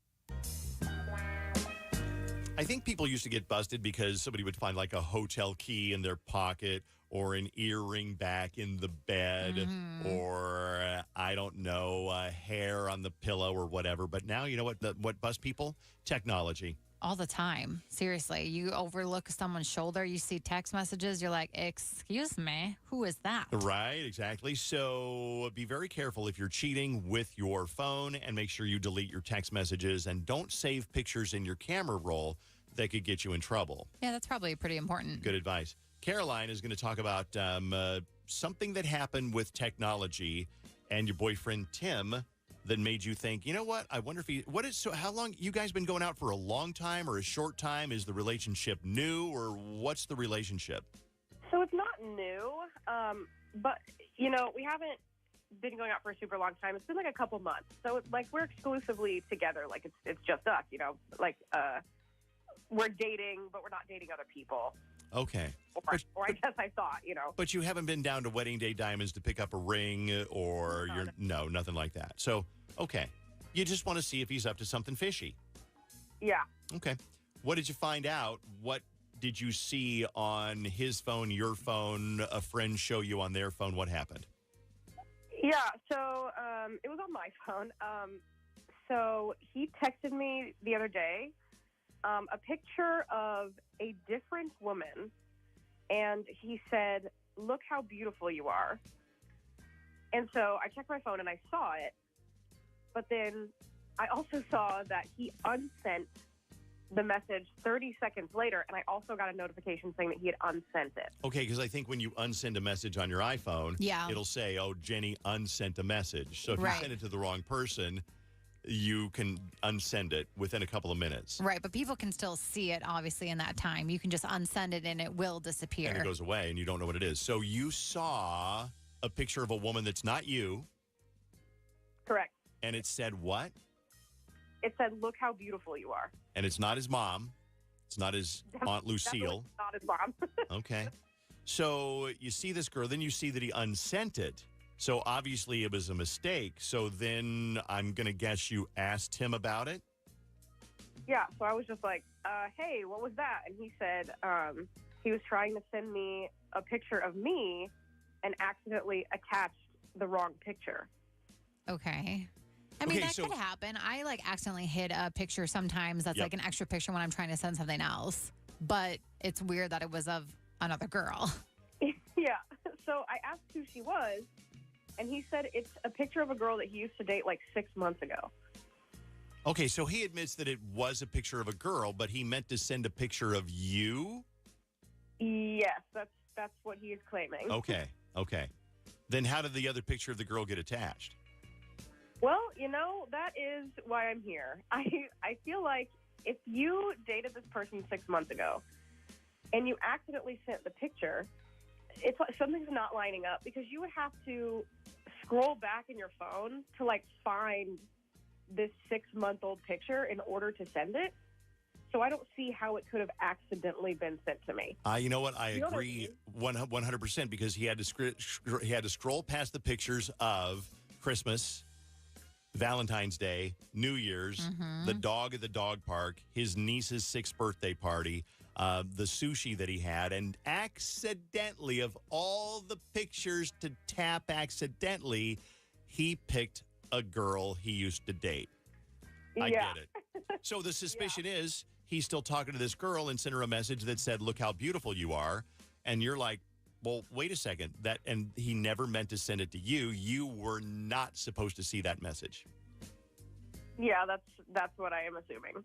I think people used to get busted because somebody would find like a hotel key in their pocket or an earring back in the bed or, I don't know, hair on the pillow or whatever. But now, you know what busts people? Technology.
All the time. Seriously. You overlook someone's shoulder, you see text messages, you're like, excuse me, who is that?
Right, exactly. So be very careful if you're cheating with your phone and make sure you delete your text messages and don't save pictures in your camera roll that could get you in trouble.
Yeah, that's probably pretty important.
Good advice. Caroline is going to talk about something that happened with technology and your boyfriend Tim that made you think, you know what? I wonder if how long you guys been going out for a long time or a short time? Is the relationship new or what's the relationship?
So it's not new, but we haven't been going out for a super long time. It's been like a couple months. So it's like we're exclusively together. Like it's just us, like we're dating, but we're not dating other people.
Okay.
Or I guess I thought,
But you haven't been down to Wedding Day Diamonds to pick up a ring or nothing like that. So, okay. You just want to see if he's up to something fishy.
Yeah.
Okay. What did you find out? What did you see on his phone, your phone, a friend show you on their phone? What happened?
Yeah, so it was on my phone. So he texted me the other day a picture of a different woman, and he said, "Look how beautiful you are." And so I checked my phone and I saw it, but then I also saw that he unsent the message 30 seconds later, and I also got a notification saying that he had unsent it.
Okay, because I think when you unsend a message on your iPhone, it'll say, "Oh, Jenny unsent a message." So if you send it to the wrong person, you can unsend it within a couple of minutes.
Right, but people can still see it, obviously, in that time. You can just unsend it and it will disappear.
And it goes away and you don't know what it is. So you saw a picture of a woman that's not you.
Correct.
And it said what?
It said, "Look how beautiful you are."
And it's not his mom. It's not his Aunt Lucille.
Not his mom.
Okay. So you see this girl, then you see that he unsent it. So obviously it was a mistake. So then I'm going to guess you asked him about it?
Yeah, so I was just like, hey, what was that? And he said he was trying to send me a picture of me and accidentally attached the wrong picture.
Okay. I mean, that could happen. I accidentally hid a picture sometimes that's like an extra picture when I'm trying to send something else. But it's weird that it was of another girl.
Yeah. So I asked who she was, and he said it's a picture of a girl that he used to date like 6 months ago.
Okay, so he admits that it was a picture of a girl, but he meant to send a picture of you?
Yes, that's what he is claiming.
Okay. Then how did the other picture of the girl get attached?
Well, that is why I'm here. I feel like if you dated this person 6 months ago and you accidentally sent the picture, it's like something's not lining up, because you would have to scroll back in your phone to find this 6-month-old picture in order to send it. So I don't see how it could have accidentally been sent to me.
You know what? I agree 100% because he had to scroll past the pictures of Christmas, Valentine's Day, New Year's, the dog at the dog park, his niece's 6th birthday party, the sushi that he had, and accidentally, of all the pictures to tap accidentally, he picked a girl he used to date. I get it. So the suspicion is he's still talking to this girl and sent her a message that said, "Look how beautiful you are." And you're like, well, wait a second. And he never meant to send it to you. You were not supposed to see that message.
Yeah, that's what I am assuming.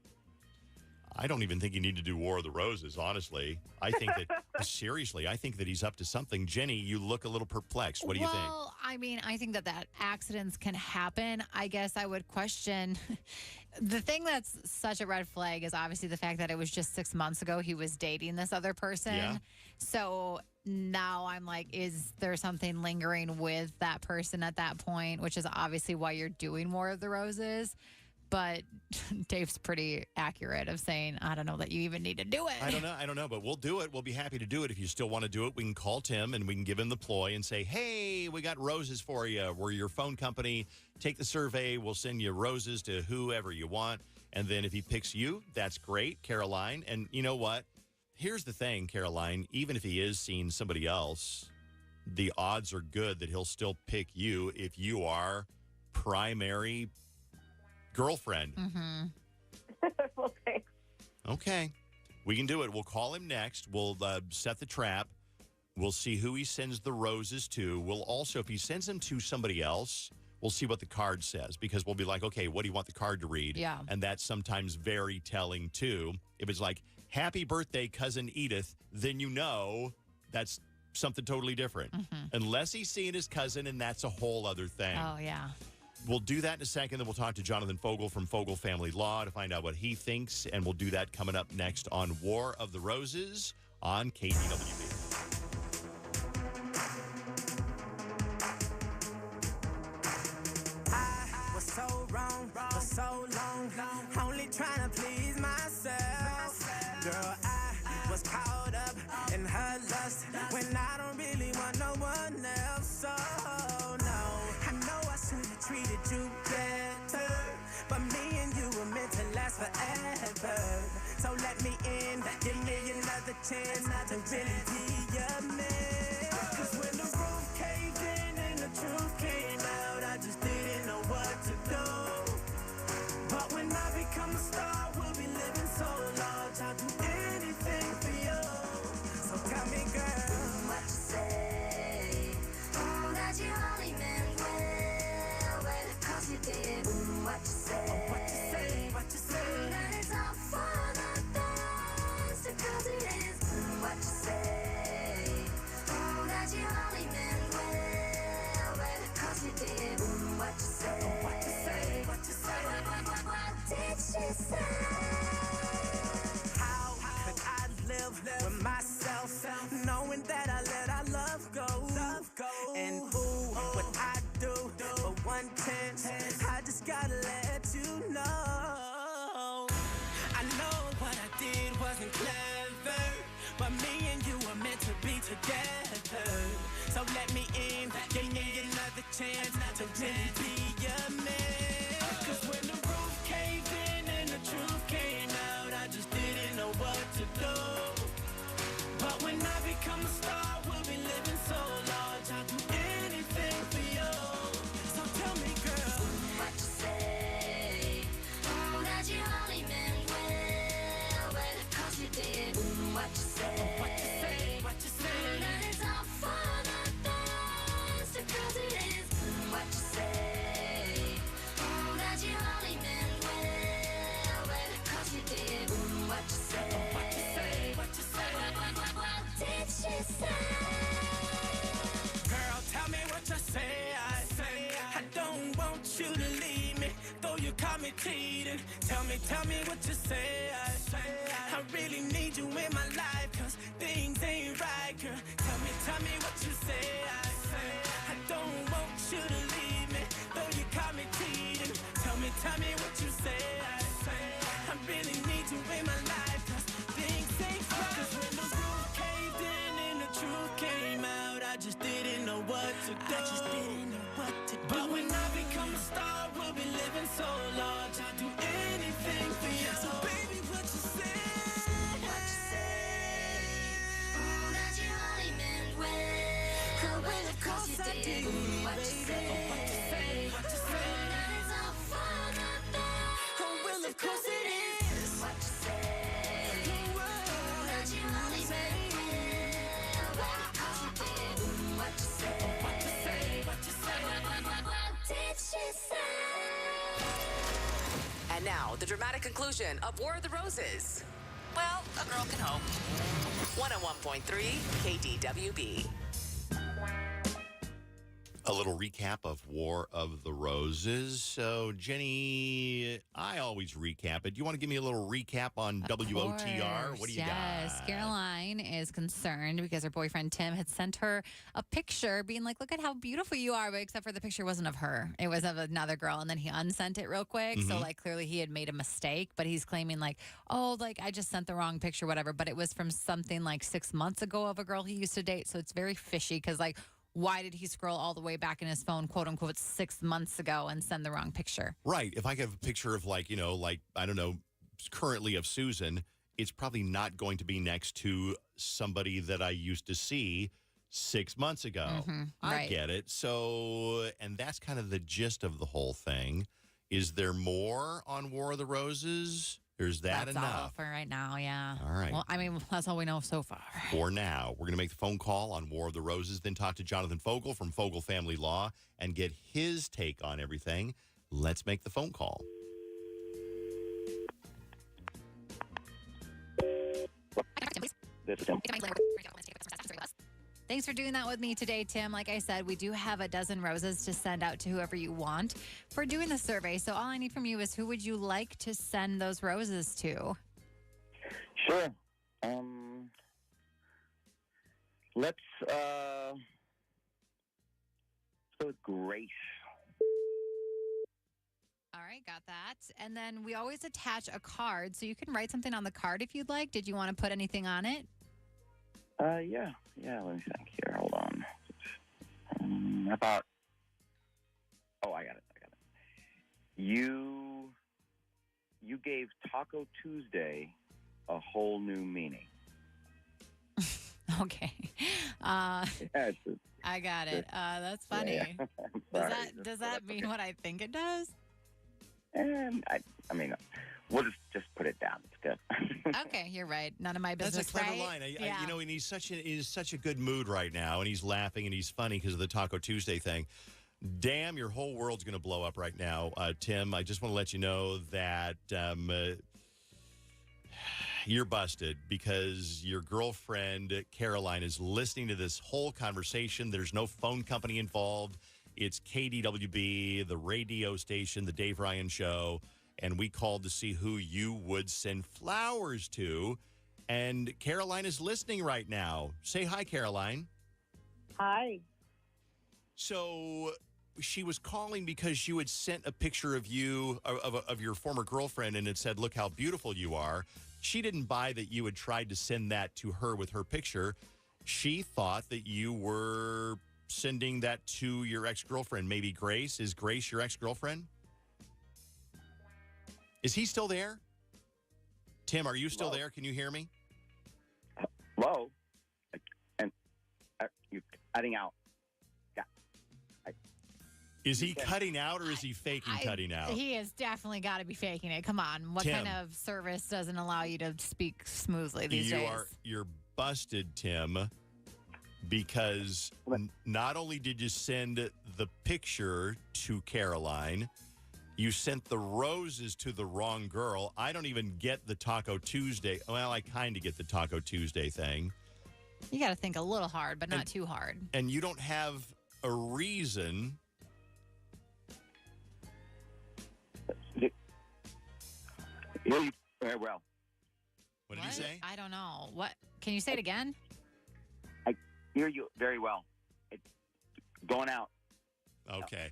I don't even think you need to do War of the Roses, honestly. I think that, seriously, I think that he's up to something. Jenny, you look a little perplexed. What do you think?
Well, I mean, I think that accidents can happen. I guess I would question. The thing that's such a red flag is obviously the fact that it was just 6 months ago he was dating this other person.
Yeah.
So now I'm like, is there something lingering with that person at that point, which is obviously why you're doing War of the Roses. But Dave's pretty accurate of saying, I don't know that you even need to do it.
I don't know, but we'll do it. We'll be happy to do it. If you still want to do it, we can call Tim and we can give him the ploy and say, hey, we got roses for you. We're your phone company. Take the survey. We'll send you roses to whoever you want. And then if he picks you, that's great, Caroline. And you know what? Here's the thing, Caroline. Even if he is seeing somebody else, the odds are good that he'll still pick you if you are primary girlfriend.
Well, thanks.
Okay. We can do it. We'll call him next. We'll set the trap. We'll see who he sends the roses to. We'll also, if he sends them to somebody else, we'll see what the card says, because we'll be like, okay, what do you want the card to read?
Yeah.
And that's sometimes very telling, too. If it's like, happy birthday, Cousin Edith, then you know that's something totally different. Unless he's seeing his cousin, and that's a whole other thing.
Oh, yeah.
We'll do that in a second. Then we'll talk to Jonathan Fogel from Fogel Family Law to find out what he thinks. And we'll do that coming up next on War of the Roses on KDWB.
I was so wrong for so long, only trying to please myself. Girl, I was caught up in her lust when I don't really want no one else. So, no, I know I should have treated you better, but me and you were meant to last forever. So let me in, give me another chance to really be your man. 'Cause when the roof caved in and the truth came out, I just didn't know what to do. But when I become a star, we'll be living so large, I'll do anything for you. So tell me, girl, what you say?
That you only meant well, because you did. What you say?
What you say? What you say?
That it's all for the best, because it is. What you say? That you only meant well, because you did. What you say?
What you say? What you say?
What did she say?
How could I live with myself, knowing that I let our love go? And ooh, what I do for 1/10, I just gotta let you know. I know what I did wasn't clever, but me and you were meant to be together. So let me in, give me another chance to really be your man. 'Cause when the roof caved in and the truth came out, I just didn't know what to do. But when I become a star, we'll be living so large, I'll do anything for you. So tell me, girl,
What you say? That you only meant well, because you did. What you say?
what you say? What you say?
That it's all for the best, because it is. What you say? That you only meant well, because you did. What you say?
What you say? What you say?
What did she say?
Girl, tell me what you say. I don't want you to leave me, though you caught me cheating. Tell me what you say. I really need you in my life, 'cause things ain't right, girl. Tell me what you say. I don't want you to leave me, though you caught me cheating. Tell me what you say. I really need you in my life, 'cause things ain't right. 'Cause when the roof caved in and the truth came out, I just didn't know what to do. But when I become a star, we'll be living so large, I'll do anything for you. So baby, what you say?
What you say? That you only meant well, of course you did. What you say?
What you say?
That it's all for the best.
Oh, well, of course it is.
What you say? That you only meant well, of course you did. What you say?
What you say? What you say?
What did she say?
And now, the dramatic conclusion of War of the Roses. Well, a girl can hope. 101.3 KDWB.
A little recap of War of the Roses. So, Jenny, I always recap it. Do you want to give me a little recap on WOTR? What do you
Yes,
got?
Caroline is concerned because her boyfriend Tim had sent her a picture being like, look at how beautiful you are, but except for the picture wasn't of her. It was of another girl, and then he unsent it real quick. So, like, clearly he had made a mistake, but he's claiming like, oh, like, I just sent the wrong picture, whatever. But it was from something like 6 months ago of a girl he used to date. So it's very fishy because, like, why did he scroll all the way back in his phone, quote unquote, 6 months ago and send the wrong picture?
Right. If I have a picture of like, I don't know, currently of Susan, it's probably not going to be next to somebody that I used to see 6 months ago. I get it. So, and that's kind of the gist of the whole thing. Is there more on War of the Roses? Or is that
That's
enough?
all for right now, yeah.
All right.
Well, I mean, that's all we know so far.
For now, we're going to make the phone call on War of the Roses, then talk to Jonathan Fogel from Fogel Family Law and get his take on everything. Let's make the phone call.
This is Tim.
Thanks for doing that with me today, Tim. Like I said, we do have a dozen roses to send out to whoever you want for doing the survey. So all I need from you is who would you like to send those roses to?
Sure. Let's go with Grace.
All right, got that. And then we always attach a card, so you can write something on the card if you'd like. Did you want to put anything on it?
Yeah. Let me think here. Hold on. How about? Oh, I got it. You gave Taco Tuesday a whole new meaning.
Okay.
Yeah,
I got it. That's funny.
Yeah.
Does that mean what I think it does?
And I mean, we'll just put it down. It's good.
Okay, you're right. None of my business.
That's a clever
right?
line.
Yeah.
And he's such a good mood right now, and he's laughing and he's funny because of the Taco Tuesday thing. Damn, your whole world's going to blow up right now, Tim. I just want to let you know that you're busted because your girlfriend, Caroline, is listening to this whole conversation. There's no phone company involved. It's KDWB, the radio station, the Dave Ryan Show, and we called to see who you would send flowers to. And Caroline is listening right now. Say hi, Caroline.
Hi.
So she was calling because you had sent a picture of you, of your former girlfriend, and it said, look how beautiful you are. She didn't buy that you had tried to send that to her with her picture. She thought that you were sending that to your ex-girlfriend, maybe Grace. Is Grace your ex-girlfriend? Is he still there? Tim, are you still there? Can you hear me?
Hello? And you're cutting out. Yeah.
Is he cutting out or is he faking cutting out?
He has definitely got to be faking it. Come on. What
Tim.
kind of service doesn't allow you to speak smoothly these days?
You're busted, Tim, because not only did you send the picture to Caroline, you sent the roses to the wrong girl. I don't even get the Taco Tuesday. Well, I kind of get the Taco Tuesday thing.
You got to think a little hard, but not too hard.
And you don't have a reason.
Hear you very well.
What did you say?
I don't know. What? Can you say it again?
I hear you very well. It's going out.
Okay.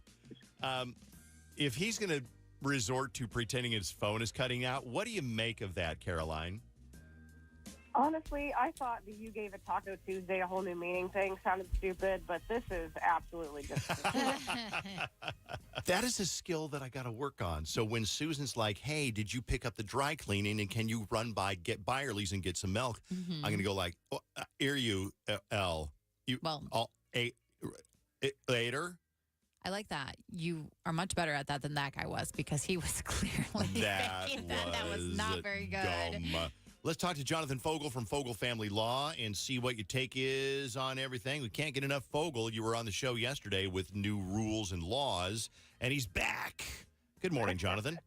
If he's going to resort to pretending his phone is cutting out, what do you make of that, Caroline?
Honestly, I thought that you gave a Taco Tuesday a whole new meaning thing sounded stupid, but this is absolutely just
That is a skill that I got to work on. So when Susan's like, hey, did you pick up the dry cleaning and can you run by, get Byerly's and get some milk? I'm going to go like, oh, hear you, L. Later?
I like that. You are much better at that than that guy was because he was clearly faking that. That was not very good.
Dumb. Let's talk to Jonathan Fogel from Fogel Family Law and see what your take is on everything. We can't get enough Fogel. You were on the show yesterday with new rules and laws, and he's back. Good morning, Jonathan.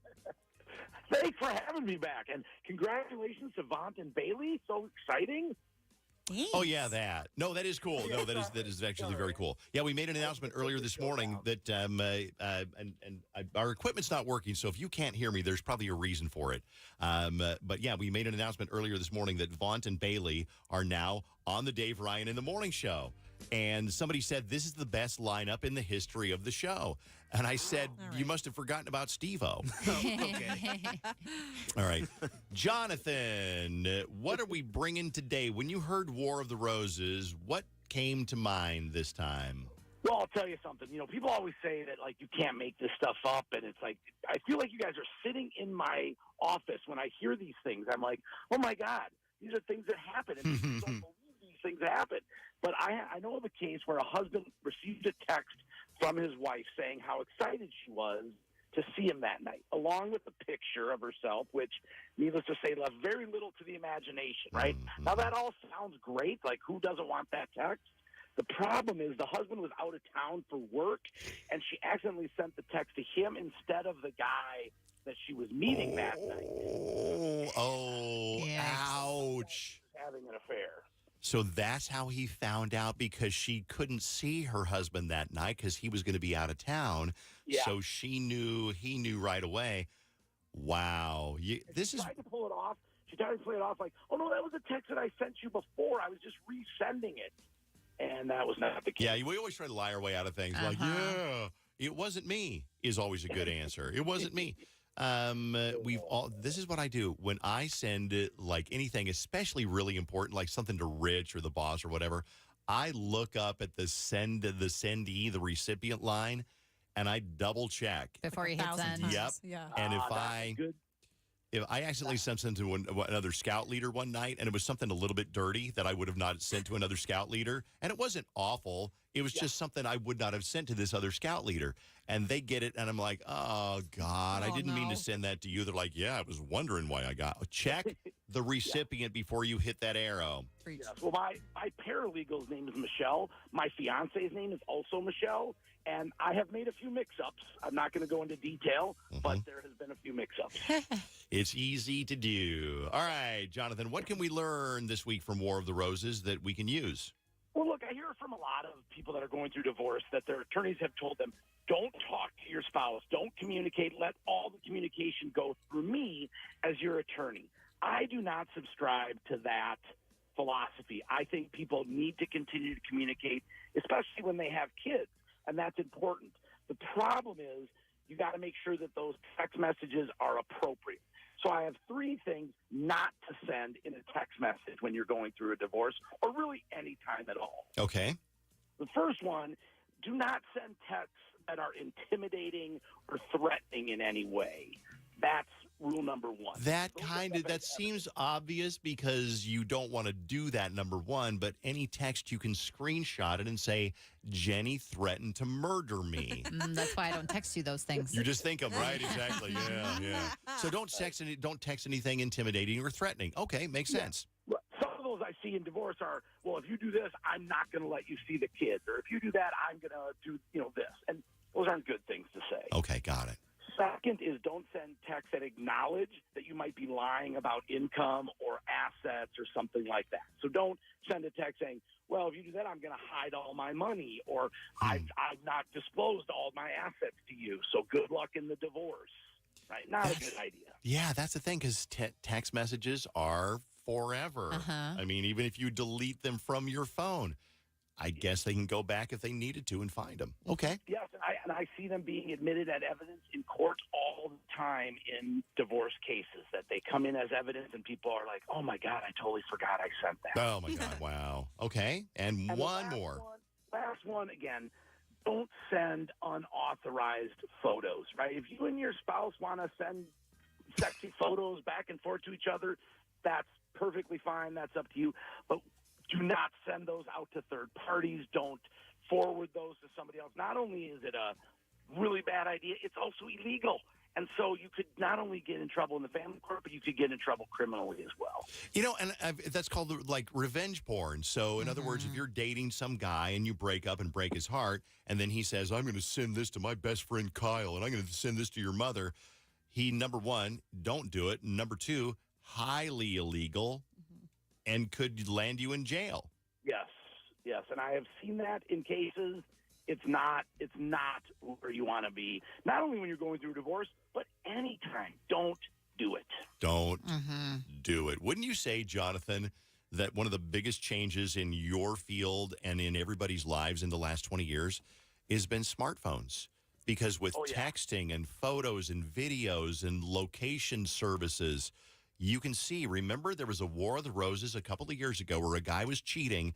Thanks for having me back, and congratulations to Vaughn and Bailey. So exciting.
Oh yeah, that. No, that is cool. No, that is actually very cool. Yeah, we made an announcement earlier this morning that our equipment's not working. So if you can't hear me, there's probably a reason for it. But yeah, we made an announcement earlier this morning that Vaunt and Bailey are now on the Dave Ryan in the Morning Show. And somebody said this is the best lineup in the history of the show. And I said, you must have forgotten about Steve-O.
Okay.
All right. Jonathan, what are we bringing today? When you heard War of the Roses, what came to mind this time?
Well, I'll tell you something. You know, people always say that, like, you can't make this stuff up. And it's like, I feel like you guys are sitting in my office when I hear these things. I'm like, oh, my God, these are things that happen. And people don't believe these things happen. But I know of a case where a husband received a text from his wife saying how excited she was to see him that night, along with a picture of herself, which, needless to say, left very little to the imagination, right? Now, that all sounds great. Like, who doesn't want that text? The problem is the husband was out of town for work, and she accidentally sent the text to him instead of the guy that she was meeting that night.
Ouch.
Having an affair.
So that's how he found out, because she couldn't see her husband that night because he was going to be out of town.
Yeah.
So he knew right away. Wow. This is
tried to pull it off. She tried to play it off like, oh, no, that was a text that I sent you before. I was just resending it. And that was not the case.
Yeah, we always try to lie our way out of things. Like, yeah, it wasn't me is always a good answer. It wasn't me. This is what I do when I send like anything, especially really important, like something to Rich or the boss or whatever. I look up at the sendee, the recipient line, and I double check
before you hit send.
Yep.
Yeah.
And if I accidentally sent something to another scout leader one night, and it was something a little bit dirty that I would have not sent to another scout leader, and it wasn't awful. It was just something I would not have sent to this other scout leader. And they get it, and I'm like, oh, God, I didn't mean to send that to you. They're like, yeah, I was wondering why I got. Check the recipient before you hit that arrow.
Yes. Well, my paralegal's name is Michelle. My fiance's name is also Michelle. And I have made a few mix-ups. I'm not going to go into detail, but there has been a few mix-ups.
It's easy to do. All right, Jonathan, what can we learn this week from War of the Roses that we can use?
Well, look, I hear from a lot of people that are going through divorce that their attorneys have told them, don't talk to your spouse, don't communicate, let all the communication go through me as your attorney. I do not subscribe to that philosophy. I think people need to continue to communicate, especially when they have kids, and that's important. The problem is you got to make sure that those text messages are appropriate. So I have 3 things not to send in a text message when you're going through a divorce, or really any time at all.
Okay.
The first one, do not send texts that are intimidating or threatening in any way. That's rule number 1.
That seems obvious because you don't want to do that, number 1, but any text you can screenshot it and say, Jenny threatened to murder me.
That's why I don't text you those things.
You just think them, right? Exactly. Yeah. So don't text anything intimidating or threatening. Okay, makes sense.
Some of those I see in divorce are, well, if you do this, I'm not going to let you see the kids. Or if you do that, I'm going to do, this. And those aren't good things to say.
Okay, got it.
Second is don't send texts that acknowledge that you might be lying about income or assets or something like that. So don't send a text saying, well, if you do that, I'm going to hide all my money, or I've not disclosed all my assets to you. So good luck in the divorce. Right? Not a good idea.
Yeah, that's the thing, because text messages are forever. I mean, even if you delete them from your phone, I guess they can go back if they needed to and find them. Okay.
Yes, and I see them being admitted as evidence in court all the time in divorce cases, that they come in as evidence and people are like, oh, my God, I totally forgot I sent that.
Oh, my God, wow. Okay, and one more.
Last one, again, don't send unauthorized photos, right? If you and your spouse want to send sexy photos back and forth to each other, that's perfectly fine. That's up to you. But do not send those out to third parties. Don't forward those to somebody else. Not only is it a really bad idea, it's also illegal. And so you could not only get in trouble in the family court, but you could get in trouble criminally as well.
And that's called like revenge porn. So in other words, if you're dating some guy and you break up and break his heart, and then he says, I'm going to send this to my best friend Kyle, and I'm going to send this to your mother. Number 1, don't do it. Number 2, highly illegal. and could land you in jail.
Yes, and I have seen that in cases. It's not where you want to be. Not only when you're going through a divorce, but anytime. Don't do it.
Don't do it. Wouldn't you say, Jonathan, that one of the biggest changes in your field and in everybody's lives in the last 20 years has been smartphones? Because with texting and photos and videos and location services, you can see. Remember, there was a War of the Roses a couple of years ago where a guy was cheating,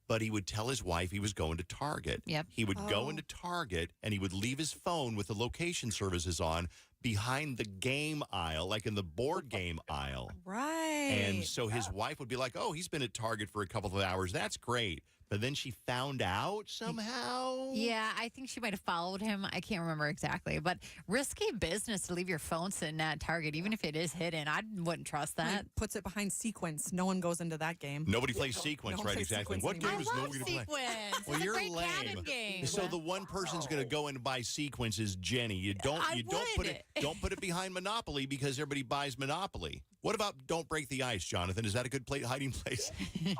but he would tell his wife he was going to Target.
Yep.
He would go into Target and he would leave his phone with the location services on behind the game aisle, like in the board game aisle.
Right.
And so his wife would be like, oh, he's been at Target for a couple of hours. That's great. But then she found out somehow.
Yeah, I think she might have followed him. I can't remember exactly. But risky business to leave your phone sitting at Target, even if it is hidden. I wouldn't trust that.
Like, puts it behind sequence. No one goes into that game.
Nobody plays sequence, right? Exactly. What game is nobody
Sequence.
play?
It's
Well,
a
you're
great
lame.
cabin game.
So the one person's going to go in and buy sequence is Jenny. You don't put it behind Monopoly because everybody buys Monopoly. What about Don't Break the Ice, Jonathan? Is that a good hiding place?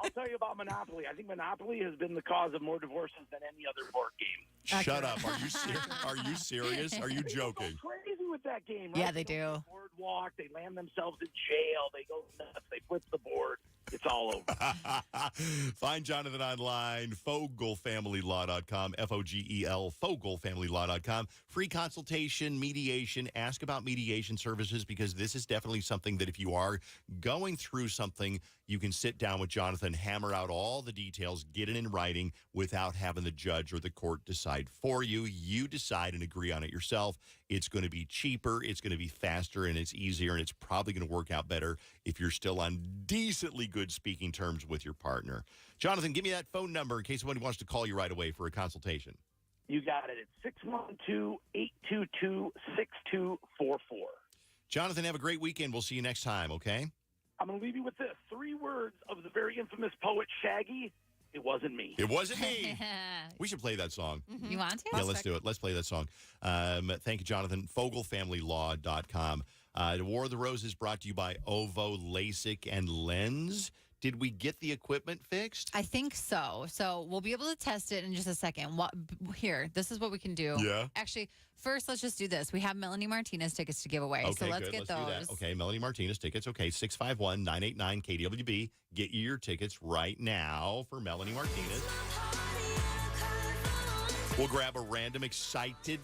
I'll tell you about Monopoly. I think Monopoly has been the cause of more divorces than any other board game.
Shut up. Are you serious? Are you serious? Are you joking?
They go crazy with that game, right?
Yeah, they do.
Boardwalk. They land themselves in jail. They go nuts. They flip the board. It's all over.
Find Jonathan online, FogelFamilyLaw.com, Fogel, FogelFamilyLaw.com. Free consultation, mediation. Ask about mediation services because this is definitely something that if you are going through something, you can sit down with Jonathan, hammer out all the details, get it in writing without having the judge or the court decide for you. You decide and agree on it yourself. It's going to be cheaper, it's going to be faster, and it's easier, and it's probably going to work out better if you're still on decently good speaking terms with your partner. Jonathan, give me that phone number in case somebody wants to call you right away for a consultation.
You got it. It's 612-822-6244.
Jonathan, have a great weekend. We'll see you next time, okay?
I'm going to leave you with this. 3 words of the very infamous poet Shaggy. It wasn't me.
It wasn't me. We should play that song.
You want to?
Yeah, let's do it. Let's play that song. Thank you, Jonathan. FogelFamilyLaw.com. The War of the Roses brought to you by OVO LASIK and Lens. Did we get the equipment fixed?
I think so. So we'll be able to test it in just a second. Here, this is what we can do.
Yeah.
Actually, first, let's just do this. We have Melanie Martinez tickets to give away.
Okay,
so let's
good.
get
Do
those.
that. Okay, Melanie Martinez tickets. Okay, 651-989-KWB. Get your tickets right now for Melanie Martinez. We'll grab a random excited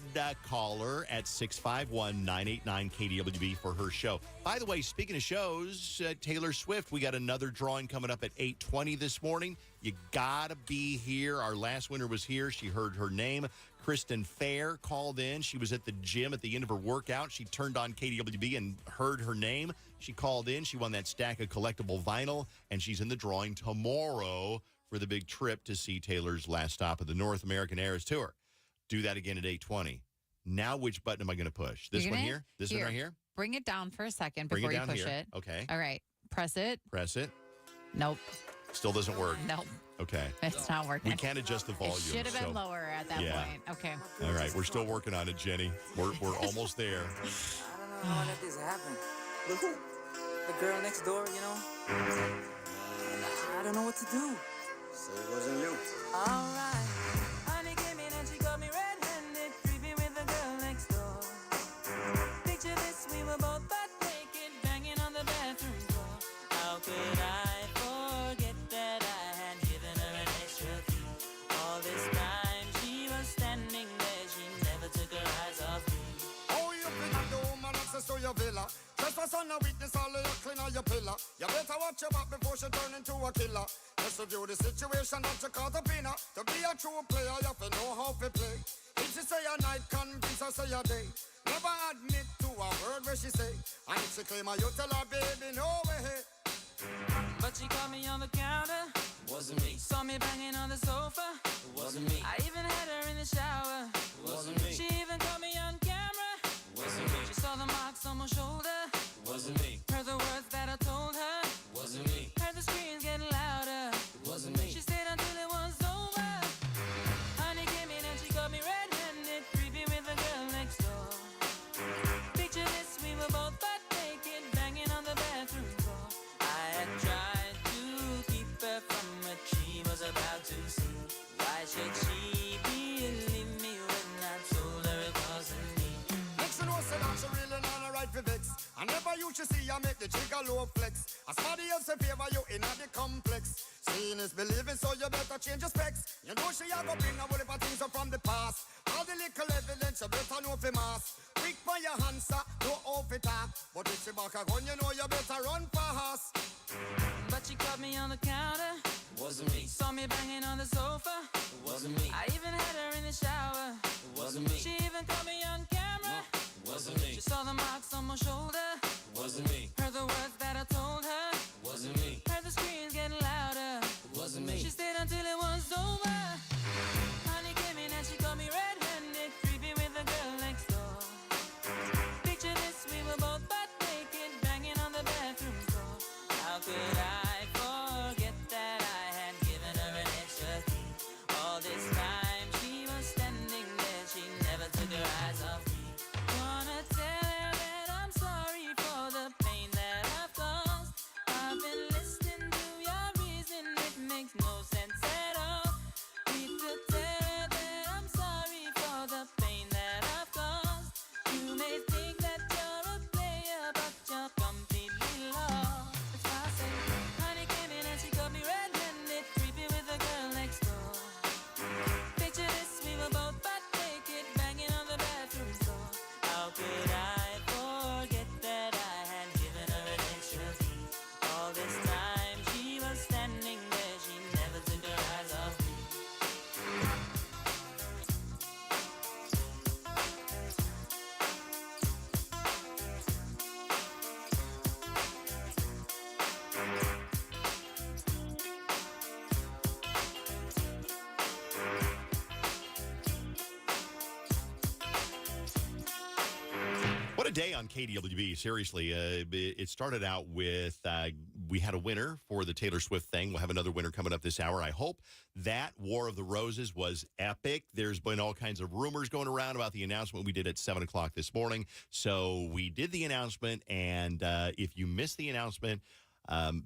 caller at 651-989-KWB for her show. By the way, speaking of shows, Taylor Swift, we got another drawing coming up at 8:20 this morning. You got to be here. Our last winner was here. She heard her name. Kristen Fair called in. She was at the gym at the end of her workout. She turned on KWB and heard her name. She called in. She won that stack of collectible vinyl, and she's in the drawing tomorrow for the big trip to see Taylor's last stop of the North American Eras Tour. Do that again at 8:20. Now, which button am I going to push? This one here? This one right here?
Bring it down for a second
Bring it
before you
down
push
here.
it.
Okay.
All right. Press it.
Press it.
Nope.
Still doesn't work.
Nope.
Okay.
It's not working.
We can't adjust the volume.
It should have been
so-
lower at that
Yeah.
point. Okay.
All right. We're still working on it, Jenny. We're almost there.
I don't know how that this happened. But who? The girl next door, you know? I don't know what to do.
So it wasn't you.
Alright. Honey came in and she got me red-handed, creepy with the girl next door. Picture this, we were both butt naked, banging on the bathroom floor. How could I forget that I had given her an extra key? All this time she was standing there, she never took her eyes off me.
Oh, you bring the woman access to your villa. Trespass on a witness, all of your clean on your pillar. You better watch your back before she turn into a killer. Just review the situation that you caught up in her. To be a true player, you have to know how to play. If she say a night, convince her say a day. Never admit to a word where she say. And if she claim her, you tell her, baby, no way.
But she caught me on the counter. Wasn't me. Saw me banging on the sofa. Wasn't me. I even had her in the shower. Wasn't me. She even caught me on camera. Wasn't me. She saw the marks on my shoulder. Wasn't me. Heard the words that I told her. Wasn't me. Heard the screams getting louder. Wasn't me. She stayed until it was over. Honey came in and she got me red-handed, creepy with the girl next door. Picture this, we were both butt naked, banging on the bathroom floor. I had tried to
she see I make the jigger low flex. As somebody else in favor you in the complex. Seeing is believing, so you better change your specs. You know she a go bring a whole heap of things up from the past. All the little evidence you better know for mass. Quick for your answer, no off it talk. But if she back a gun, you know you better run fast.
But she caught me on the counter. Wasn't me. Saw me banging on the sofa. Wasn't me. I even had her in the shower. Wasn't me. She even caught me on camera. Wasn't me. She saw the marks on my shoulder. Wasn't me. Heard the words that I told her. Wasn't me. Heard the screams getting louder. Wasn't me. She stayed until it was over. Honey came in and she caught me red-handed, creepy with the girl next door. Picture this, we were both butt naked, banging on the bathroom door. How could I forget that I had given her an extra key? All this time she was standing there, she never took her eyes off me. Wanna tell her that I'm sorry for the pain that I've caused. I've been listening to your reason, it makes no sense at all. Need to tell her that I'm sorry for the pain that I've caused. You may think that you're a player, but you're completely lost. That's why I say, honey came in and she caught me red-handed, creepy with the girl next door. Picture this, we were both butt naked, banging on the bathroom door. How could I forget that I had given her an extra key? All this time she was standing there, she never took her eyes off me.
What a day on KDWB. Seriously, it started out with we had a winner for the Taylor Swift thing. We'll have another winner coming up this hour. I hope that War of the Roses was epic. There's been all kinds of rumors going around about the announcement we did at 7 o'clock this morning. So we did the announcement, and if you missed the announcement,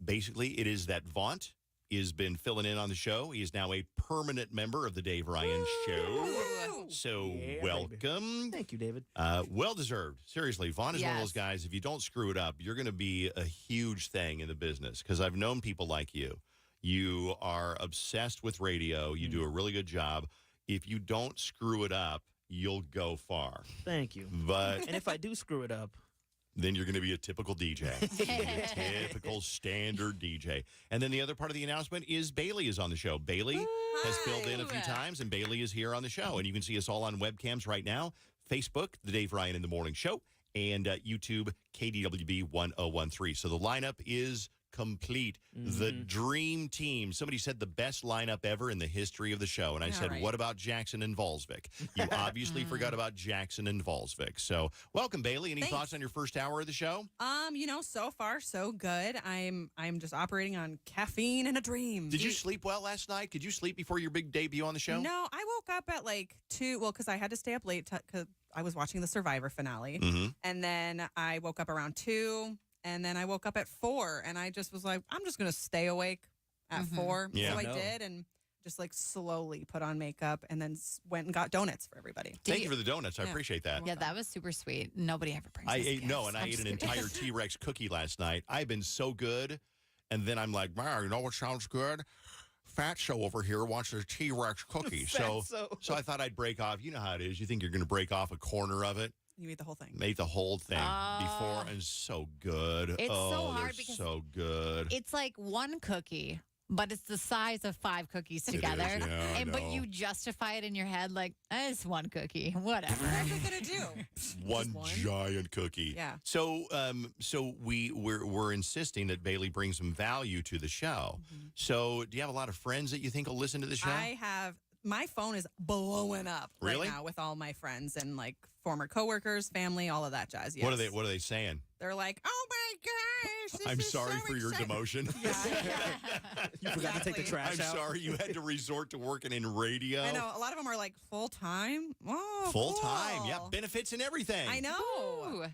basically it is that Vaunt has been filling in on the show. He is now a permanent member of the Dave Ryan Show. So welcome.
Thank you, David.
Well deserved. Seriously, Vaughn is one of those
Yes.
guys, if you don't screw it up, you're going to be a huge thing in the business, because I've known people like you. You are obsessed with radio. You do a really good job. If you don't screw it up, you'll go far.
Thank you.
But
And if I do screw it up,
then you're going to be a typical DJ. You're gonna be a typical standard DJ. And then the other part of the announcement is Bailey is on the show. Bailey has filled in a few times, and Bailey is here on the show. And you can see us all on webcams right now. Facebook, The Dave Ryan in the Morning Show, and YouTube, KDWB 1013. So the lineup is complete. The dream team. Somebody said the best lineup ever in the history of the show. And I said,
right.
what about Jackson and Volsvik? You obviously forgot about Jackson and Volsvik. So welcome, Bailey. Any
Thanks.
thoughts on your first hour of the show?
So far so good. I'm just operating on caffeine and a dream.
Did you sleep well last night? Could you sleep before your big debut on the show?
No, I woke up at like 2. Well, because I had to stay up late because I was watching the Survivor finale.
Mm-hmm.
And then I woke up around 2. And then I woke up at 4. And I just was like, I'm just going to stay awake at 4.
Yeah.
So I
No.
did. And just like slowly put on makeup and then went and got donuts for everybody.
Thank you for the donuts. I
Yeah.
appreciate that.
Yeah, that was super sweet. Nobody ever brings
I
us
ate
gifts.
and I
I'm
ate
just
an
kidding.
entire T-Rex cookie last night. I've been so good, and then I'm like, wow, you know what sounds good? Fatso over here wants a T-Rex cookie. so I thought I'd break off. You know how it is. You think you're going to break off a corner of it.
You ate the whole thing.
Ate the whole thing before, and so good.
It's
oh,
so hard
they're
because
so good.
It's like one cookie, but it's the size of 5 cookies
It is,
together.
yeah, I
But
know.
you justify it in your head like, it's one cookie, whatever.
What are they going to do?
One giant cookie.
Yeah.
So, we're insisting that Bailey brings some value to the show. So, do you have a lot of friends that you think will listen to the show?
I have. My phone is blowing up
Really?
right now with all my friends and like former coworkers, family, all of that jazz. Yes.
What are they saying?
They're like, oh my gosh. this
I'm
is
sorry
so
for your
exciting."
demotion.
you forgot to take the trash
I'm
out.
sorry you had to resort to working in radio.
I know. A lot of them are like full time. Oh,
Full time.
cool.
Yeah, benefits and everything.
I know.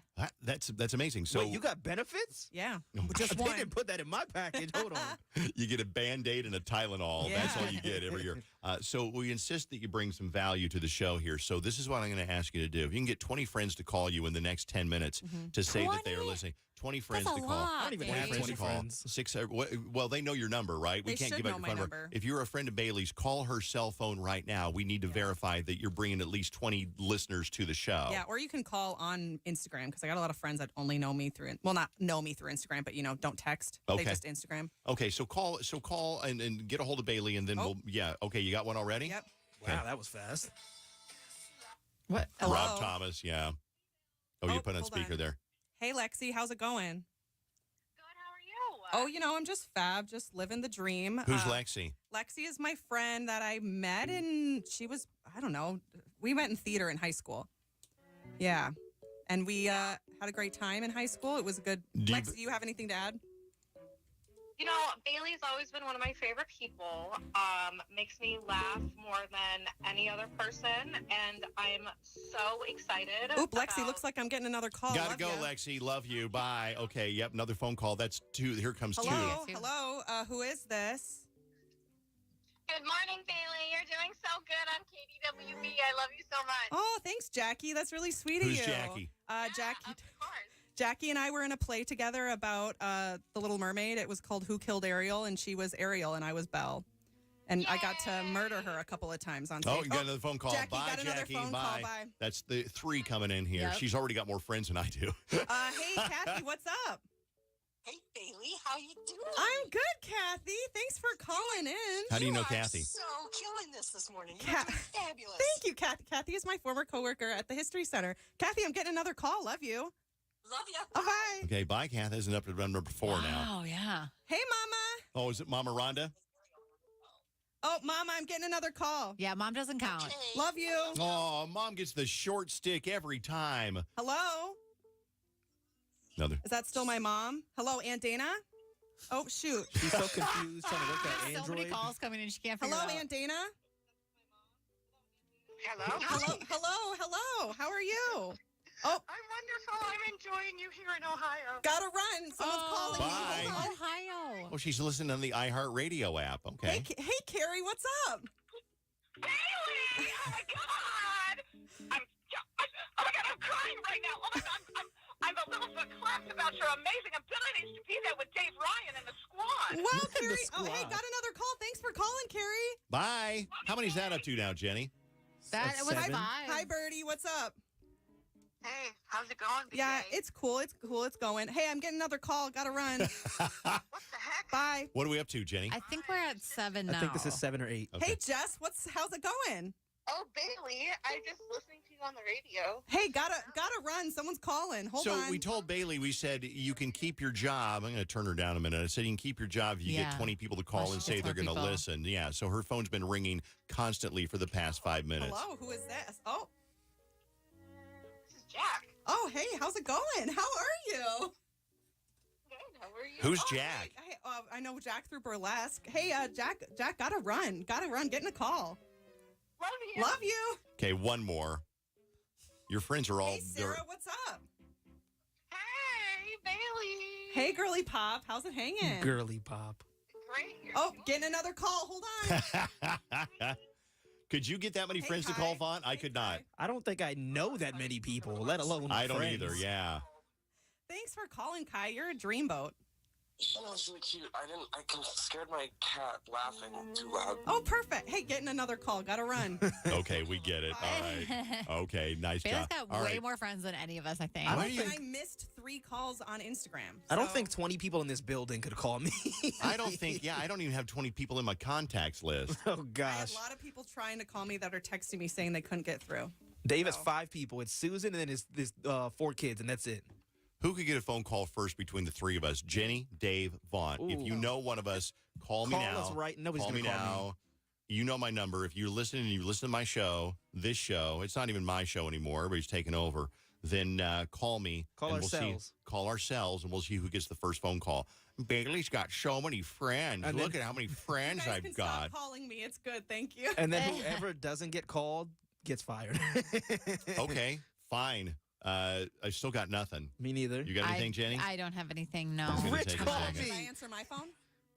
That's amazing. So
Wait, you got benefits?
Yeah.
Just
one.
They didn't put that in my package. Hold on.
you get a Band-Aid and a Tylenol. That's all you get every year. So we insist that you bring some value to the show here. So this is what I'm going to ask you to do. If you can can get 20 friends to call you in the next 10 minutes to say that they are listening. 20 friends
That's a
to call.
lot,
I don't even have
Friends
20
to call.
friends.
Well, they know your number, right? We
They
can't
should
give out
know
your
my
phone
number.
If you're a friend of Bailey's, call her cell phone right now. We need to verify that you're bringing at least 20 listeners to the show.
Yeah, or you can call on Instagram because I got a lot of friends that only know me through, well, not know me through Instagram, but don't text.
Okay.
They just Instagram.
Okay, so call and get a hold of Bailey, and then okay, you got one already?
Yep.
Okay.
Wow, that was fast.
What?
Rob Thomas, yeah. Oh, you put on
hold
speaker
on.
there.
Hey, Lexi, how's it going? Oh, I'm just fab, just living the dream.
Who's Lexi?
Lexi is my friend that I met she was, I don't know, we met in theater in high school. Yeah. And we had a great time in high school. It was a good. Lexi, do you have anything to add?
Bailey's always been one of my favorite people. Makes me laugh more than any other person, and I'm so excited.
Oop, Lexi, looks like I'm getting another call.
Gotta
Love
go,
ya.
Lexi. Love you. Bye. Okay, yep, another phone call. That's two. Here comes
Hello,
two.
hello. Who is this?
Good morning, Bailey. You're doing so good on KDWB. I love you so much.
Oh, thanks, Jackie. That's really sweet
Who's
of you.
Jackie?
Jackie and I were in a play together about The Little Mermaid. It was called Who Killed Ariel, and she was Ariel, and I was Belle. And I got to murder her a couple of times on stage.
Oh, you got another phone call.
Jackie,
Bye,
got another
Jackie.
phone
Bye.
call. Bye.
That's the 3 coming in here.
Yep.
She's already got more friends than I do.
Hey, Kathy, what's up?
Hey, Bailey, how you doing?
I'm good, Kathy. Thanks for calling in.
How do you know
are
Kathy?
So killing this morning. You're
Ca-
doing fabulous.
Thank you, Kathy. Kathy is my former coworker at the History Center. Kathy, I'm getting another call. Love you.
Love you.
Oh, bye.
Okay, bye, Kath. Isn't up to number 4 now.
Oh, yeah.
Hey, Mama.
Oh, is it Mama Rhonda?
Oh, Mama, I'm getting another call.
Yeah, Mom doesn't count.
Love you.
Oh, Mom gets the short stick every time.
Hello?
Another.
Is that still my mom? Hello, Aunt Dana? Oh, shoot.
She's so confused trying to work that
So
Android.
many calls coming in, she can't figure
Hello,
it out.
Aunt Dana?
Hello?
Hello. How are you? Oh,
I'm wonderful. I'm enjoying you here in Ohio.
gotta run. Someone's calling
Bye.
me. Hold on.
Ohio.
Oh, she's listening on the iHeartRadio app. Okay.
Hey, Carrie, what's up?
Bailey! Oh my God! I'm crying right now. Oh my God, I'm a little perplexed about your amazing abilities to be there with Dave Ryan and the squad.
Wow, Carrie. Oh, hey, got another call. Thanks for calling, Carrie.
Bye. How many's that up to now, Jenny?
That was 5.
Hi, Birdie. What's up?
Hey, how's it going?
Yeah, it's cool. It's going. Hey, I'm getting another call. Gotta run.
What the heck?
Bye.
What are we up to, Jenny?
I think we're at 7 now.
I think this is 7 or 8.
Okay.
Hey, Jess. How's it going?
Oh, Bailey, I just listening to you on the radio.
Hey, gotta run. Someone's calling. Hold
so
on.
we told Bailey, we said you can keep your job. I'm going to turn her down a minute. I said you can keep your job if you get 20 people to call
Well,
and
she
say
gets
they're
more
going to
people.
listen. Yeah, so her phone's been ringing constantly for the past 5 minutes.
Hello, who is this? Oh.
This is Jack.
Oh, hey, how's it going? How are you?
Good, how are you?
Who's Jack?
Hey, I know Jack through Burlesque. Hey, Jack, gotta run. Getting a call.
Love you.
Love you.
Okay, one more. Your friends are all.
Hey, Sarah, what's up?
Hey, Bailey.
Hey, girly pop. How's it hanging?
Girly pop.
Great.
Oh, getting another call. Hold on.
Could you get that many friends to call, Vaughn? I could not.
I don't think I know that many people, let alone
I don't
friends.
either. Yeah.
Thanks for calling, Kai. You're a dreamboat.
Oh, it's really cute. I scared my cat laughing too loud.
Oh, perfect. Hey, getting another call. Gotta run.
Okay, we get it. All right. Okay, nice
Bailey's
job.
got
All
way
right.
more friends than any of us, I think.
I missed 3 calls on Instagram.
I don't
so-
think 20 people in this building could call me.
I don't think. Yeah, I don't even have 20 people in my contacts list.
Oh
I had
gosh.
a lot of people trying to call me that are texting me saying they couldn't get through.
Dave has 5 people. It's Susan and then his 4 kids, and that's it.
Who could get a phone call first between the 3 of us? Jenny, Dave, Vaughn. If you know one of us, call me
Call
now.
us right- nobody's
call me
gonna call me.
now. You know my number. If you're listening and you listen to my show, this show, it's not even my show anymore. Everybody's taken over. Then call me.
Call
and we'll
ourselves.
see. Call ourselves, and we'll see who gets the first phone call. Bailey's got so many friends.
And
Look
then-
at how many
You
friends
guys
I've
can
got.
stop calling me. It's good. Thank you.
And then whoever doesn't get called gets fired.
Okay, fine. I still got nothing.
Me neither.
You got anything, Jenny?
I don't have anything, no.
It's gonna
Rich
take a
called
second.
Should I answer my phone?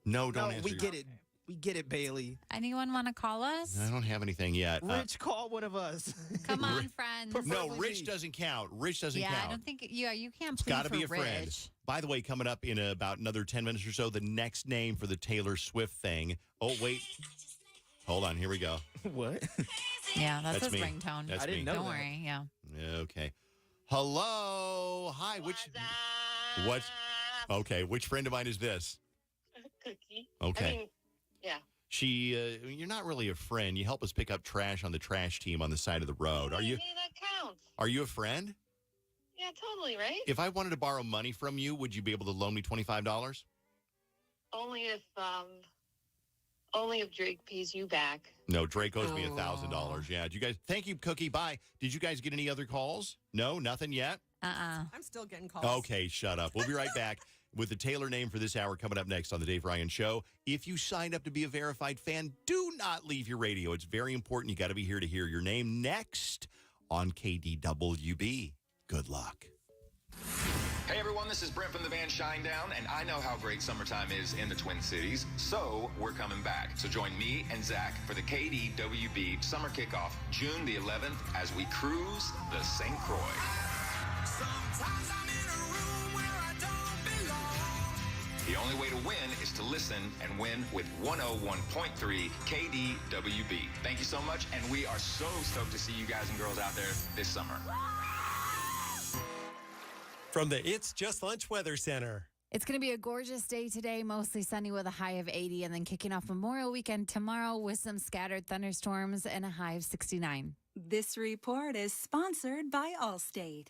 No, don't answer.
we
your-
get it. We get it, Bailey.
Anyone want to call us?
I don't have anything yet.
Rich, call one of us.
Come on, friends.
No, Rich doesn't count. Rich doesn't count.
I don't think. Yeah, you can't
It's
plead
got to
for
be a friend.
Rich.
By the way, coming up in about another 10 minutes or so, the next name for the Taylor Swift thing. Oh, wait. Hold on. Here we go.
What?
Yeah, that's his
me.
ringtone.
That's
I didn't
me.
know
Don't
that.
worry. Yeah.
Okay. Hello. Hi. What? Okay. Which friend of mine is this?
Cookie.
Okay.
I mean, yeah.
You're not really a friend. You help us pick up trash on the trash team on the side of the road. Are you?
Hey, that counts.
Are you a friend?
Yeah, totally, right?
If I wanted to borrow money from you, would you be able to loan me $25?
Only if Drake pays you back.
No, Drake owes me $1,000. Yeah. Did you guys? Thank you, Cookie. Bye. Did you guys get any other calls? No, nothing yet.
I'm still getting calls.
Okay, shut up. We'll be right back with the Taylor name for this hour coming up next on the Dave Ryan Show. If you signed up to be a verified fan, do not leave your radio. It's very important. You got to be here to hear your name next on KDWB. Good luck.
Hey everyone, this is Brent from the band Shinedown, and I know how great summertime is in the Twin Cities, so we're coming back. So join me and Zach for the KDWB Summer Kickoff, June the 11th, as we cruise the St. Croix.
Sometimes I'm in a room where I don't belong.
The only way to win is to listen and win with 101.3 KDWB. Thank you so much, and we are so stoked to see you guys and girls out there this summer.
From the It's Just Lunch Weather Center.
It's going to be a gorgeous day today, mostly sunny with a high of 80, and then kicking off Memorial Weekend tomorrow with some scattered thunderstorms and a high of 69.
This report is sponsored by Allstate.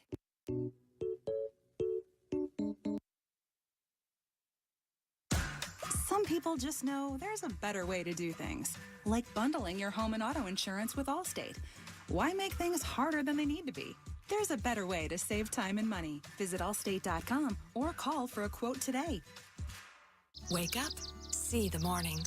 Some people just know there's a better way to do things, like bundling your home and auto insurance with Allstate. Why make things harder than they need to be? There's a better way to save time and money. Visit allstate.com or call for a quote today.
Wake up, see the morning.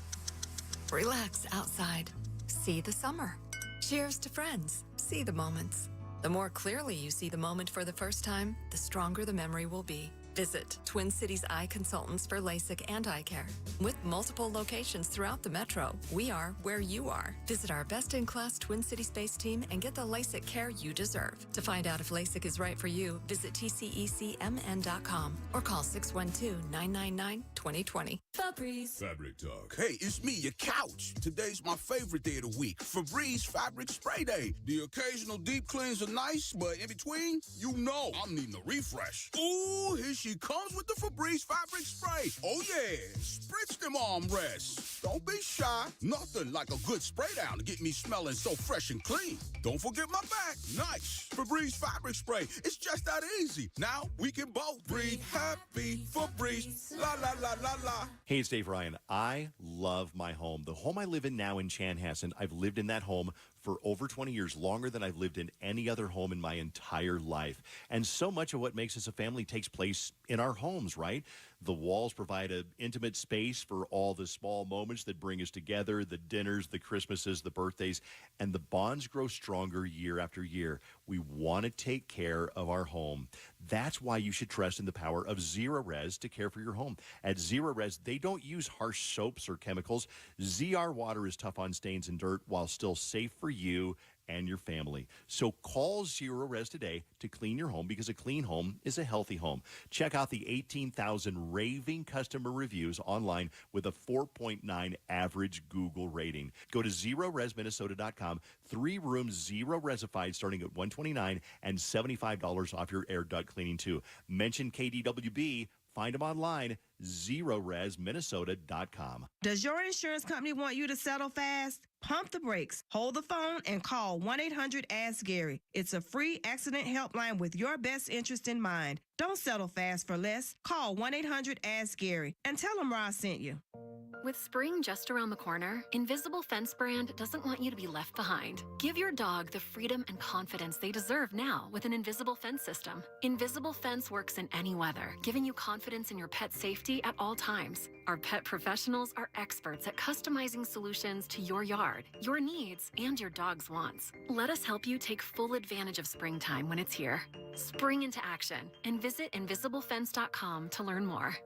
Relax outside, see the summer. Cheers to friends, see the moments. The more clearly you see the moment for the first time, the stronger the memory will be. Visit Twin Cities Eye Consultants for LASIK and eye care. With multiple locations throughout the metro, we are where you are. Visit our best-in-class Twin Cities-based team and get the LASIK care you deserve. To find out if LASIK is right for you, visit tcecmn.com or call 612-999-2020.
Febreze. Fabric Talk. Hey, it's me, your couch. Today's my favorite day of the week, Febreze Fabric Spray Day. The occasional deep cleans are nice, but in between, you know I'm needing a refresh. Ooh, here she comes with the Febreze Fabric Spray. Oh yeah, spritz them armrests. Don't be shy. Nothing like a good spray down to get me smelling so fresh and clean. Don't forget my back. Nice. Febreze Fabric Spray. It's just that easy. Now we can both breathe happy. Febreze. La la la la la.
Hey, it's Dave Ryan. I love my home. The home I live in now in Chanhassen, I've lived in that home for over 20 years, longer than I've lived in any other home in my entire life. And so much of what makes us a family takes place in our homes, right? The walls provide an intimate space for all the small moments that bring us together, the dinners, the Christmases, the birthdays, and the bonds grow stronger year after year. We want to take care of our home. That's why you should trust in the power of Zerorez to care for your home. At Zerorez, they don't use harsh soaps or chemicals. ZR water is tough on stains and dirt while still safe for you and your family. So call Zerorez today to clean your home, because a clean home is a healthy home. Check out the 18,000 raving customer reviews online with a 4.9 average Google rating. Go to ZerorezMinnesota.com. 3 rooms Zerorez-ified starting at $129 and $75 off your air duct cleaning too. Mention KDWB. Find them online, ZerorezMinnesota.com.
Does your insurance company want you to settle fast? Pump the brakes, hold the phone, and call 1-800-ASK-GARY. It's a free accident helpline with your best interest in mind. Don't settle fast for less. Call 1-800-ASK-GARY and tell them Ross sent you.
With spring just around the corner, Invisible Fence brand doesn't want you to be left behind. Give your dog the freedom and confidence they deserve now with an Invisible Fence system. Invisible Fence works in any weather, giving you confidence in your pet's safety at all times. Our pet professionals are experts at customizing solutions to your yard, your needs, and your dog's wants. Let us help you take full advantage of springtime when it's here. Spring into action and visit InvisibleFence.com to learn more.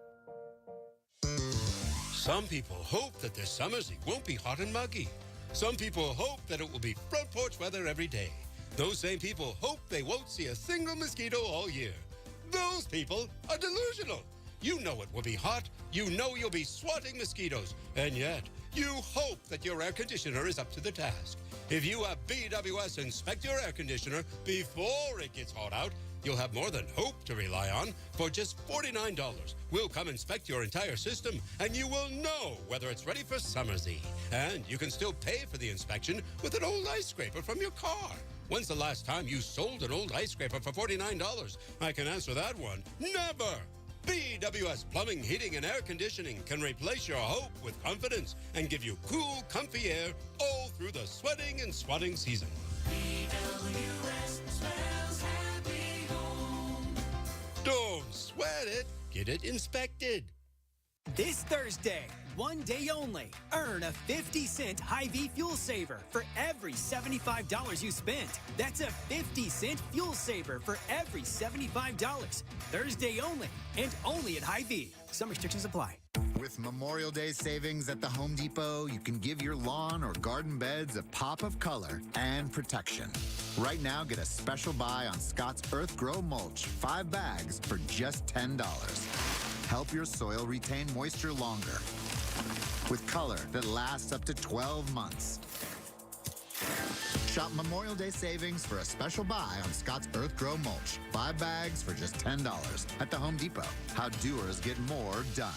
Some people hope that this summer's eve won't be hot and muggy. Some people hope that it will be front porch weather every day. Those same people hope they won't see a single mosquito all year. Those people are delusional. You know it will be hot. You know you'll be swatting mosquitoes. And yet, you hope that your air conditioner is up to the task. If you have BWS inspect your air conditioner before it gets hot out, you'll have more than hope to rely on. For just $49, we'll come inspect your entire system, and you will know whether it's ready for summer's eve. And you can still pay for the inspection with an old ice scraper from your car. When's the last time you sold an old ice scraper for $49? I can answer that one. Never! BWS Plumbing, Heating, and Air Conditioning can replace your hope with confidence and give you cool, comfy air all through the sweating and swatting season.
BWS smells happy home.
Don't sweat it. Get it inspected.
This Thursday, one day only, earn a 50-cent Hy-Vee fuel saver for every $75 you spent. That's a 50-cent fuel saver for every $75. Thursday only, and only at Hy-Vee. Some restrictions apply.
With Memorial Day savings at the Home Depot, you can give your lawn or garden beds a pop of color and protection. Right now, get a special buy on Scott's Earth Grow Mulch, 5 bags for just $10. Help your soil retain moisture longer with color that lasts up to 12 months. Shop Memorial Day savings for a special buy on Scott's Earth Grow Mulch, 5 bags for just $10 at the Home Depot. How doers get more done.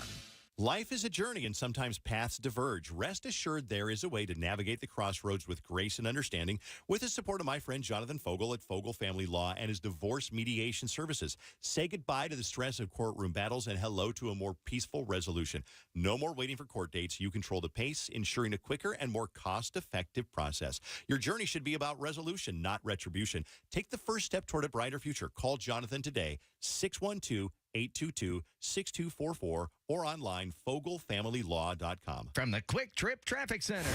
Life is a journey and sometimes paths diverge. Rest assured there is a way to navigate the crossroads with grace and understanding with the support of my friend Jonathan Fogel at Fogel Family Law and his divorce mediation services. Say goodbye to the stress of courtroom battles and hello to a more peaceful resolution. No more waiting for court dates. You control the pace, ensuring a quicker and more cost-effective process. Your journey should be about resolution, not retribution. Take the first step toward a brighter future. Call Jonathan today, 612-822-6244 or online, FogelFamilyLaw.com.
From the Quick Trip Traffic Center.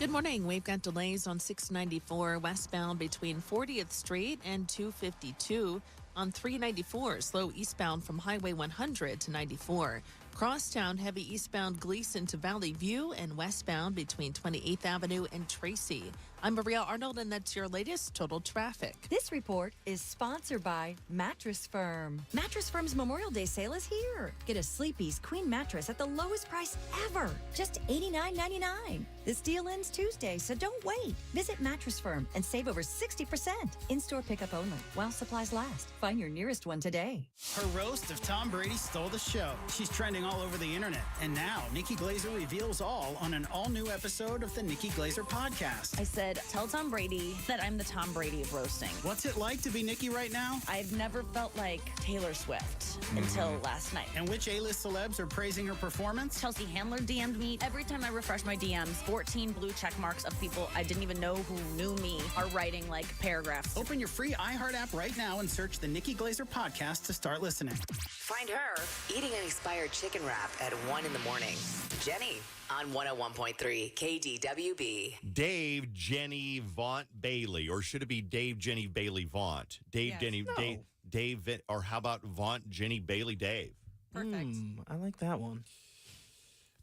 Good morning. We've got delays on 694 westbound between 40th Street and 252. On 394, slow eastbound from Highway 100 to 94. Crosstown, heavy eastbound Gleason to Valley View and westbound between 28th Avenue and Tracy. I'm Maria Arnold, and that's your latest total traffic.
This report is sponsored by Mattress Firm. Mattress Firm's Memorial Day sale is here. Get a Sleepy's Queen mattress at the lowest price ever, just $89.99. This deal ends Tuesday, so don't wait. Visit Mattress Firm and save over 60%. In-store pickup only, while supplies last. Find your nearest one today.
Her roast of Tom Brady stole the show. She's trending all over the internet. And now, Nikki Glazer reveals all on an all-new episode of the Nikki Glazer podcast.
I said, tell Tom Brady that I'm the Tom Brady of roasting.
What's it like to be Nikki right now?
I've never felt like Taylor Swift until last night.
And which A-list celebs are praising her performance?
Chelsea Handler DM'd me. Every time I refresh my DMs, 14 blue check marks of people I didn't even know who knew me are writing like paragraphs.
Open your free iHeart app right now and search the Nikki Glazer podcast to start listening.
Find her eating an expired chicken wrap at 1 in the morning. Jenny on 101.3 KDWB.
Dave, Jenny, Vaunt, Bailey. Or should it be Dave, Jenny, Bailey, Vaunt? Dave,
Yes.
Jenny,
No.
Dave, or how about Vaunt, Jenny, Bailey, Dave?
Perfect.
I like that one.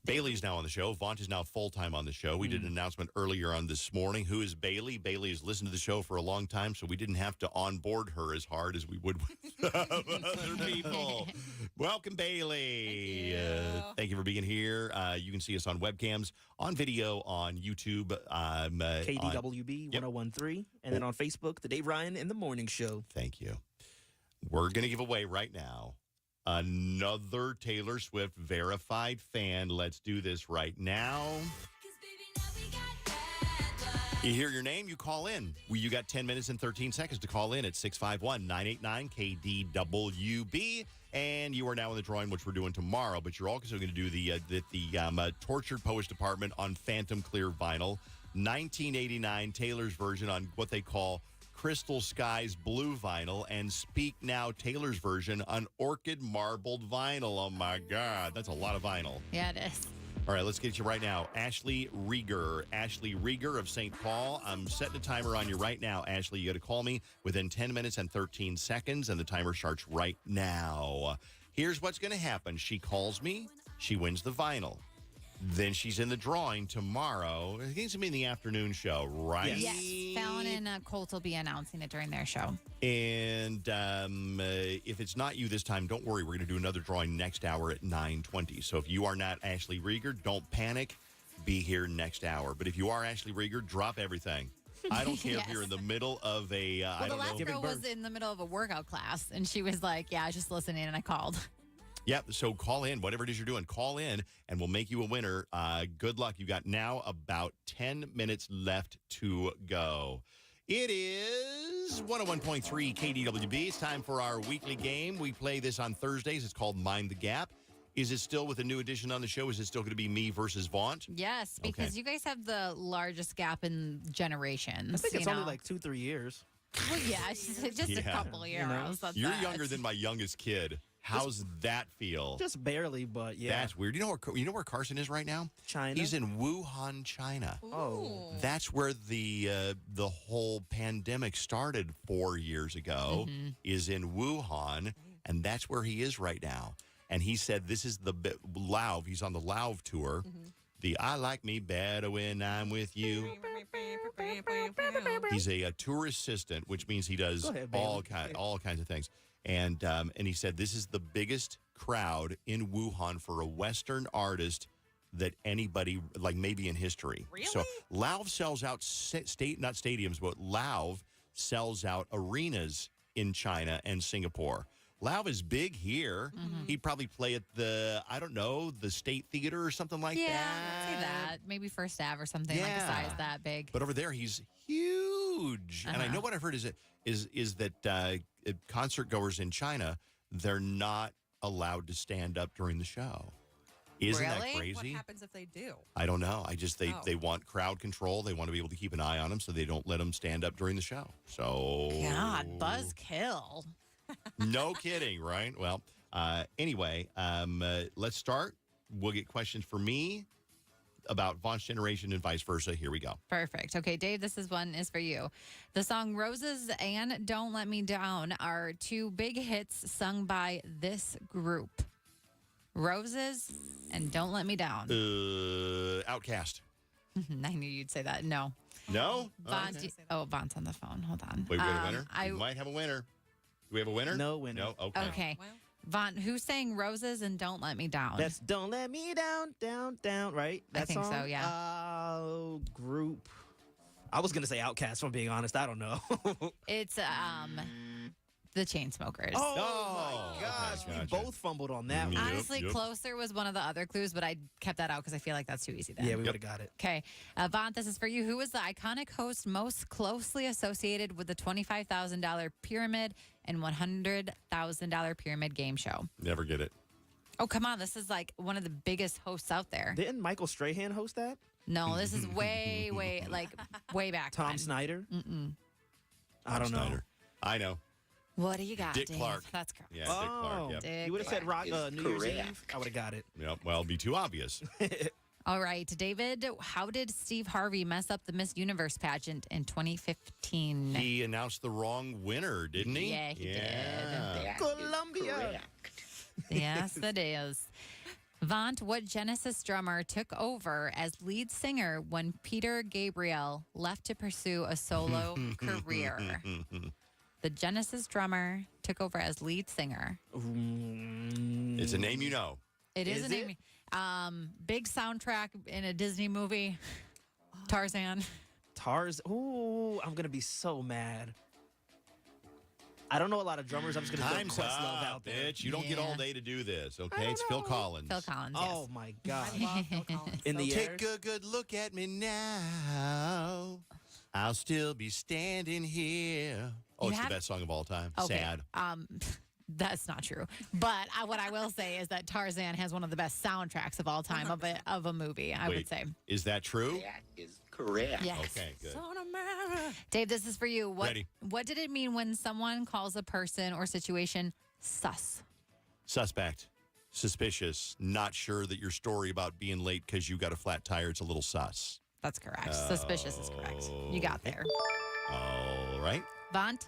Bailey's now on the show. Vaunt is now full-time on the show. We did an announcement earlier on this morning. Who is Bailey? Bailey has listened to the show for a long time, so we didn't have to onboard her as hard as we would with other people. Welcome, Bailey. Thank you for being here. You can see us on webcams, on video, on YouTube.
KDWB 1013. And then on Facebook, The Dave Ryan in the Morning Show.
Thank you. We're going to give away right now another Taylor Swift verified fan. Let's do this right now. You hear your name, you call in. You got 10 minutes and 13 seconds to call in at 651-989-KDWB. And you are now in the drawing, which we're doing tomorrow. But you're also going to do the Tortured Poets Department on Phantom Clear vinyl. 1989 Taylor's version on what they call Crystal Skies Blue vinyl, and Speak Now Taylor's version on Orchid Marbled vinyl. Oh, my God. That's a lot of vinyl.
Yeah, it is.
All right, let's get you right now. Ashley Rieger. Ashley Rieger of St. Paul. I'm setting a timer on you right now, Ashley. You got to call me within 10 minutes and 13 seconds, and the timer starts right now. Here's what's going to happen. She calls me. she wins the vinyl. Then she's in the drawing tomorrow. I think it's going to be in the afternoon show, right?
Yes. Fallon and Colt will be announcing it during their show.
And if it's not you this time, don't worry. We're going to do another drawing next hour at 9:20. So if you are not Ashley Rieger, don't panic. Be here next hour. But if you are Ashley Rieger, drop everything. I don't care if you're in the middle of a,
the last girl was in the middle of a workout class, and she was like, yeah, I was just listening, and I called.
Yep. So call in, whatever it is you're doing, call in, and we'll make you a winner. Good luck. You got now about 10 minutes left to go. It is 101.3 KDWB. It's time for our weekly game. We play this on Thursdays. It's called Mind the Gap. Is it still with a new addition on the show? Is it still going to be me versus Vaunt?
Yes, because you guys have the largest gap in generations.
I think it's only like 2-3 years.
Well, yeah, it's just a couple of years.
You're younger than my youngest kid. How's that feel?
Just barely, but yeah.
That's weird. You know where Carson is right now?
China.
He's in Wuhan, China.
Oh.
That's where the whole pandemic started 4 years ago. Is in Wuhan, and that's where he is right now. And he said this is the Lauv. He's on the Lauv tour. The I like me better when I'm with you. He's a tour assistant, which means he does all kinds of things. And he said this is the biggest crowd in Wuhan for a Western artist that anybody, like maybe in history.
Really?
So Lauv sells out not stadiums, but Lauv sells out arenas in China and Singapore. Lauv is big here. He'd probably play at the State Theater or something like that.
Yeah, I'd say that. Maybe First Ave or something like a size that big.
But over there, he's huge. And I know what I've heard is that concert goers in China, they're not allowed to stand up during the show. Isn't that crazy?
What happens if they do?
I don't know. They want crowd control. They want to be able to keep an eye on them, so they don't let them stand up during the show. So
God, buzzkill.
No kidding, right? Well, anyway, let's start. We'll get questions for me about Vaughn Generation and vice versa. Here we go.
Perfect. Okay, Dave, this one is for you. The song Roses and Don't Let Me Down are two big hits sung by this group. Roses and Don't Let Me Down.
Outcast.
I knew you'd say that. No.
No?
Vaughn's on the phone. Hold on.
Wait, we have a winner? We might have a winner. Do we have a winner?
No winner.
No? Okay.
Okay. Vaughn, who sang Roses and Don't Let Me Down?
That's Don't Let Me Down, Down, Down, right? That
I think
song?
so, yeah.
Group. I was going to say Outkast, if I'm being honest. I don't know.
It's the Chainsmokers.
Oh my gosh.
Okay,
we both fumbled on that one.
Honestly, Closer was one of the other clues, but I kept that out because I feel like that's too easy then.
Yeah, we would have got it.
Okay. Vaughn, this is for you. Who was the iconic host most closely associated with the $25,000 pyramid and $100,000 pyramid game show?
Never get it.
Oh, come on. This is like one of the biggest hosts out there.
Didn't Michael Strahan host that?
No, this is way back.
Tom
then.
Snyder?
Mm-mm.
I don't know.
I know.
What do you got,
Dick
Dave?
Clark.
That's correct.
Yeah, Dick Clark. Yep.
Dick
You would have said
Clark.
New Year's Eve. I would have got it.
Yep. Well, it'd be too obvious.
All right, David, how did Steve Harvey mess up the Miss Universe pageant in 2015?
He announced the wrong winner, didn't he?
Yeah, he did.
Columbia.
Yes, it is. Vaughn, what Genesis drummer took over as lead singer when Peter Gabriel left to pursue a solo career? The Genesis drummer took over as lead singer.
It's a name you know.
It is a name. Big soundtrack in a Disney movie. Tarzan.
Ooh, I'm going to be so mad. I don't know a lot of drummers. I'm just going to
Time's
throw Questlove
up,
out there.
bitch. You don't get all day to do this, okay? It's Phil Collins.
Phil Collins, yes.
Oh, my God.
I love Phil Collins.
In the air.
Take a good look at me now. I'll still be standing here. Oh,
You
it's
have-
the best song of all time.
Okay.
Sad.
That's not true. But what I will say is that Tarzan has one of the best soundtracks of all time of a movie, I would
Wait,
say.
Is that true?
That is correct.
Yes.
Okay, good.
Dave, this is for you.
Ready.
What did it mean when someone calls a person or situation sus?
Suspect. Suspicious. Not sure that your story about being late because you got a flat tire, it's a little sus.
That's correct. Suspicious is correct. You got there.
All right.
Vaughn?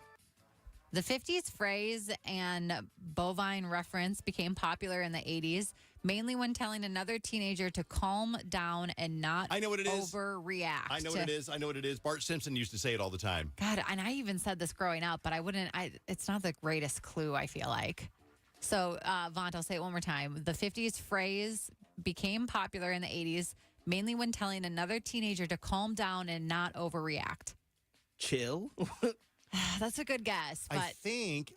The 50s phrase and bovine reference became popular in the 80s, mainly when telling another teenager to calm down and not
I know what it is.
overreact.
I know what it is. I know what it is. Bart Simpson used to say it all the time.
God, and I even said this growing up, but it's not the greatest clue, I feel like. So, Vaughn, I'll say it one more time. The 50s phrase became popular in the 80s, mainly when telling another teenager to calm down and not overreact.
Chill?
That's a good guess, but
I think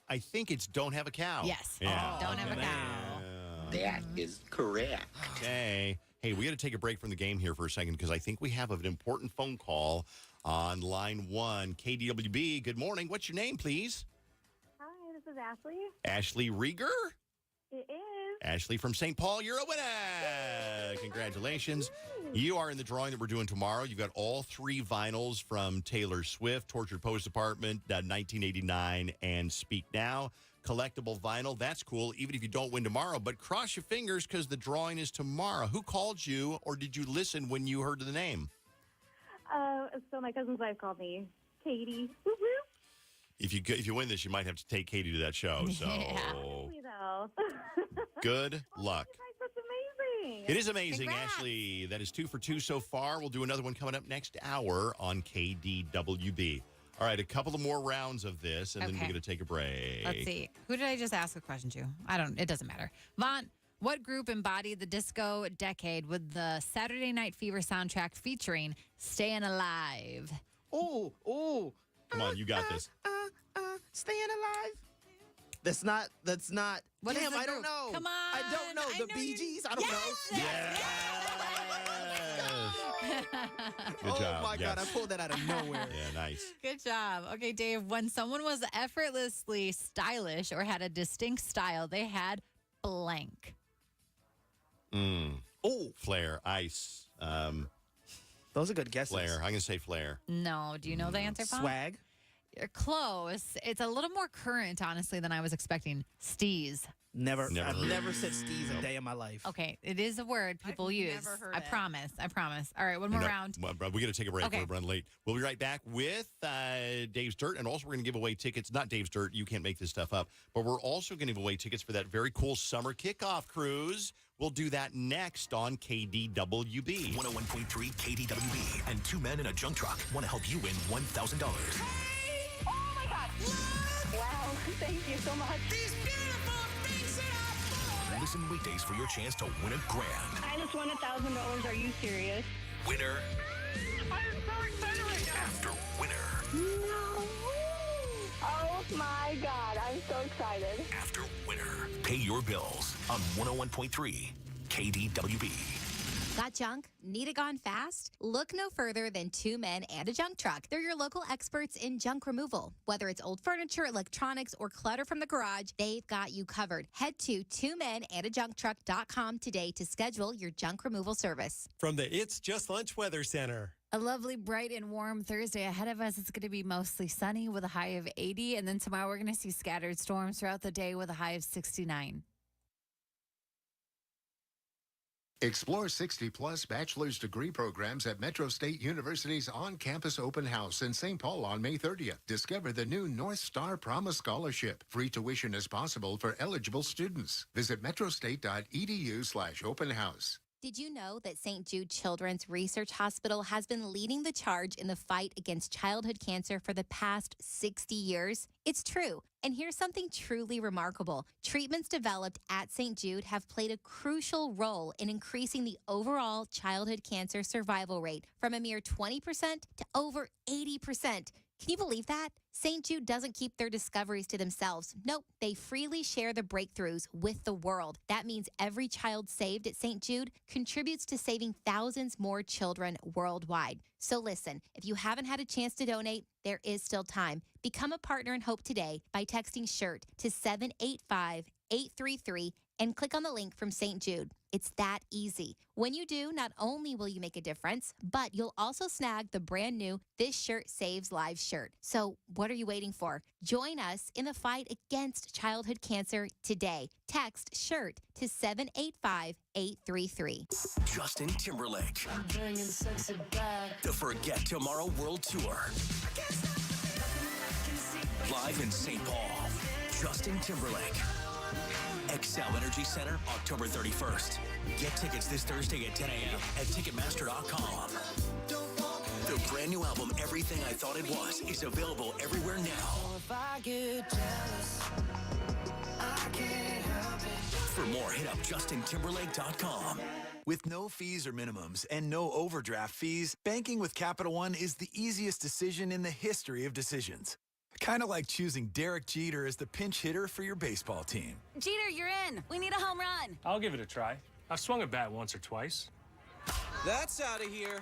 it's don't have a cow.
yes,
Yeah.
don't have a cow.
That is correct. Okay. Hey, we got to take a break from the game here for a second because I think we have an important phone call on line 1. KDWB, good morning. What's your name, please?
Hi, this is Ashley.
Ashley Rieger?
It is.
Ashley from St. Paul, you're a winner. Congratulations. You are in the drawing that we're doing tomorrow. You've got all 3 vinyls from Taylor Swift, Tortured Post Apartment, 1989, and Speak Now. Collectible vinyl. That's cool, even if you don't win tomorrow. But cross your fingers because the drawing is tomorrow. Who called you, or did you listen when you heard the name?
So my cousin's wife called me Katie.
If you win this, you might have to take Katie to that show. So
Probably, though.
good luck.
That's amazing.
It is amazing,
Congrats.
Ashley. That is 2 for 2 so far. We'll do another one coming up next hour on KDWB. All right, a couple of more rounds of this, and then we're
Okay.
going to take a break.
Let's see. Who did I just ask a question to? It doesn't matter. Vaughn, what group embodied the disco decade with the Saturday Night Fever soundtrack featuring Staying Alive?
Oh.
Come on, you got this.
Staying alive. That's not.
What is
Damn,
the
I don't
group?
know.
Come on.
I don't know. The Bee Gees? I don't know.
Good job.
Oh, my God. I pulled that out of nowhere.
Yeah, nice.
Good job. Okay, Dave, when someone was effortlessly stylish or had a distinct style, they had blank.
Oh, Flair, Ice.
Those are good guesses.
Flair. I'm going to say Flair.
No. Do you know the answer, Vaughn?
Swag.
You're close. It's a little more current, honestly, than I was expecting. Steez.
Never.
Never
I've
heard
never
of it.
said steez a day in my life.
Okay, it is a word people use.
never heard
I
it.
promise. All right, one more
No,
round.
well, we got to take a break.
Okay.
We're running late. We'll be right back with Dave's Dirt, and also we're going to give away tickets. Not Dave's Dirt. You can't make this stuff up. But we're also going to give away tickets for that very cool summer kickoff cruise. We'll do that next on KDWB.
101.3 KDWB and 2 men in a junk truck want to help you win $1,000.
Oh, my God. Wow. Thank you so much. These beautiful things that
Listen weekdays for your chance to win a grand.
I just won $1,000. Are you serious?
Winner
I'm so excited right now.
after winner
No. Oh, my God. I'm so excited.
after winner. Pay your bills on 101.3 KDWB.
Got junk? Need it gone fast? Look no further than 2 Men and a Junk Truck. They're your local experts in junk removal. Whether it's old furniture, electronics, or clutter from the garage, they've got you covered. Head to 2menandajuncktruck.com today to schedule your junk removal service.
From the It's Just Lunch Weather Center.
A lovely, bright, and warm Thursday ahead of us. It's going to be mostly sunny with a high of 80. And then tomorrow we're going to see scattered storms throughout the day with a high of 69.
Explore 60-plus bachelor's degree programs at Metro State University's on-campus open house in St. Paul on May 30th. Discover the new North Star Promise Scholarship. Free tuition is possible for eligible students. Visit metrostate.edu/open house.
Did you know that St. Jude Children's Research Hospital has been leading the charge in the fight against childhood cancer for the past 60 years? It's true. And here's something truly remarkable. Treatments developed at St. Jude have played a crucial role in increasing the overall childhood cancer survival rate from a mere 20% to over 80%. Can you believe that? St. Jude doesn't keep their discoveries to themselves. Nope, they freely share the breakthroughs with the world. That means every child saved at St. Jude contributes to saving thousands more children worldwide. So listen, if you haven't had a chance to donate, there is still time. Become a partner in hope today by texting SHIRT to 785-833 and click on the link from St. Jude. It's that easy. When you do, not only will you make a difference, but you'll also snag the brand new This Shirt Saves Lives shirt. So what are you waiting for? Join us in the fight against childhood cancer today. Text SHIRT to 785-833.
Justin Timberlake. The Forget Tomorrow World Tour. Live in St. Paul, Justin Timberlake. Xcel Energy Center, October 31st. Get tickets this Thursday at 10 a.m. at Ticketmaster.com. The brand new album, Everything I Thought It Was, is available everywhere now. For more, hit up JustinTimberlake.com.
With no fees or minimums and no overdraft fees, banking with Capital One is the easiest decision in the history of decisions. Kind of like choosing Derek Jeter as the pinch hitter for your baseball team.
Jeter, you're in. We need a home run.
I'll give it a try. I've swung a bat once or twice.
That's out of here.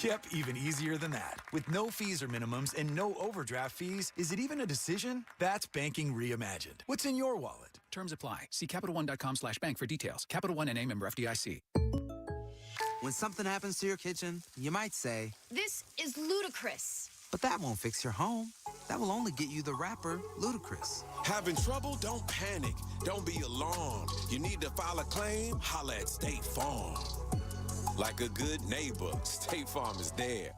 Yep, even easier than that. With no fees or minimums and no overdraft fees, is it even a decision? That's banking reimagined. What's in your wallet?
Terms apply. See CapitalOne.com/bank for details. Capital One NA, member FDIC.
When something happens to your kitchen, you might say,
"This is ludicrous."
but that won't fix your home. That will only get you the rapper, Ludacris.
Having trouble? Don't panic. Don't be alarmed. You need to file a claim? Holla at State Farm. Like a good neighbor, State Farm is there.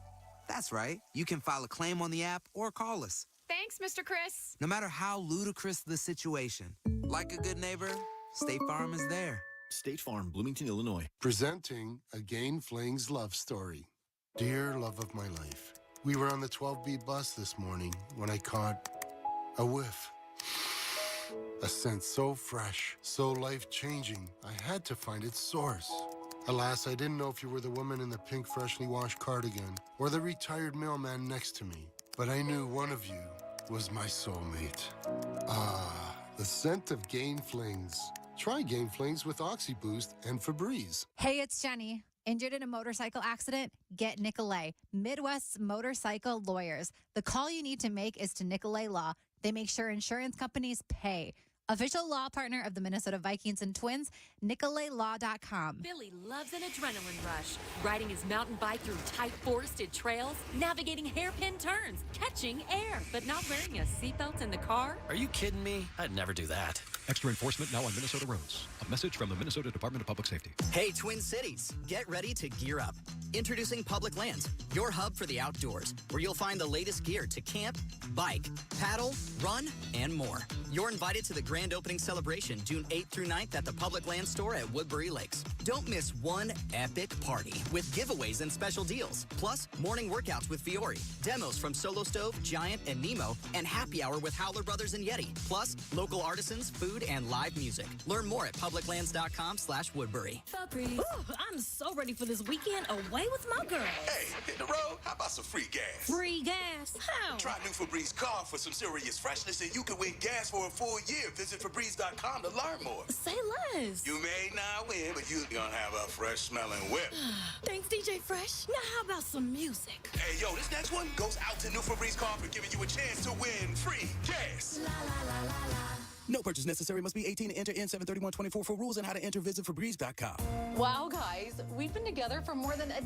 That's right. You can file a claim on the app or call us.
Thanks, Mr. Chris.
No matter how ludicrous the situation, like a good neighbor, State Farm is there.
State Farm, Bloomington, Illinois.
Presenting Again Fling's love story. Dear love of my life, we were on the 12B bus this morning when I caught a whiff. A scent so fresh, so life-changing, I had to find its source. Alas, I didn't know if you were the woman in the pink freshly washed cardigan or the retired mailman next to me, but I knew one of you was my soulmate. Ah, the scent of Gain Flings. Try Gain Flings with OxyBoost and Febreze.
Hey, it's Jenny. Injured in a motorcycle accident? Get Nicolay, Midwest's motorcycle lawyers. The call you need to make is to Nicolay Law. They make sure insurance companies pay. Official law partner of the Minnesota Vikings and Twins, NicolayLaw.com.
Billy loves an adrenaline rush, riding his mountain bike through tight forested trails, navigating hairpin turns, catching air, but not wearing a seatbelt in the car.
Are you kidding me? I'd never do that.
Extra enforcement now on Minnesota roads. A message from the Minnesota Department of Public Safety.
Hey, Twin Cities, get ready to gear up. Introducing Public Lands, your hub for the outdoors, where you'll find the latest gear to camp, bike, paddle, run, and more. You're invited to the grand opening celebration June 8th through 9th at the Public Lands store at Woodbury Lakes. Don't miss one epic party with giveaways and special deals, plus morning workouts with Fiore, demos from Solo Stove, Giant, and Nemo, and happy hour with Howler Brothers and Yeti, plus local artisans, food, and live music. Learn more at publiclands.com/Woodbury.
Ooh, I'm so ready for this weekend away with my girl.
Hey, hit the road? How about some free gas?
Free gas? How?
Try new Febreze car for some serious freshness and you can win gas for a full year. Visit Febreze.com to learn more.
Say less.
You may not win, but you're gonna have a fresh smelling whip.
Thanks, DJ Fresh. Now how about some music?
Hey, yo, this next one goes out to new Febreze car for giving you a chance to win free gas.
La la la la la.
No purchase necessary. Must be 18 to enter. N73124 for rules and how to enter. Visit Febreze.com.
Wow, guys, we've been together for more than a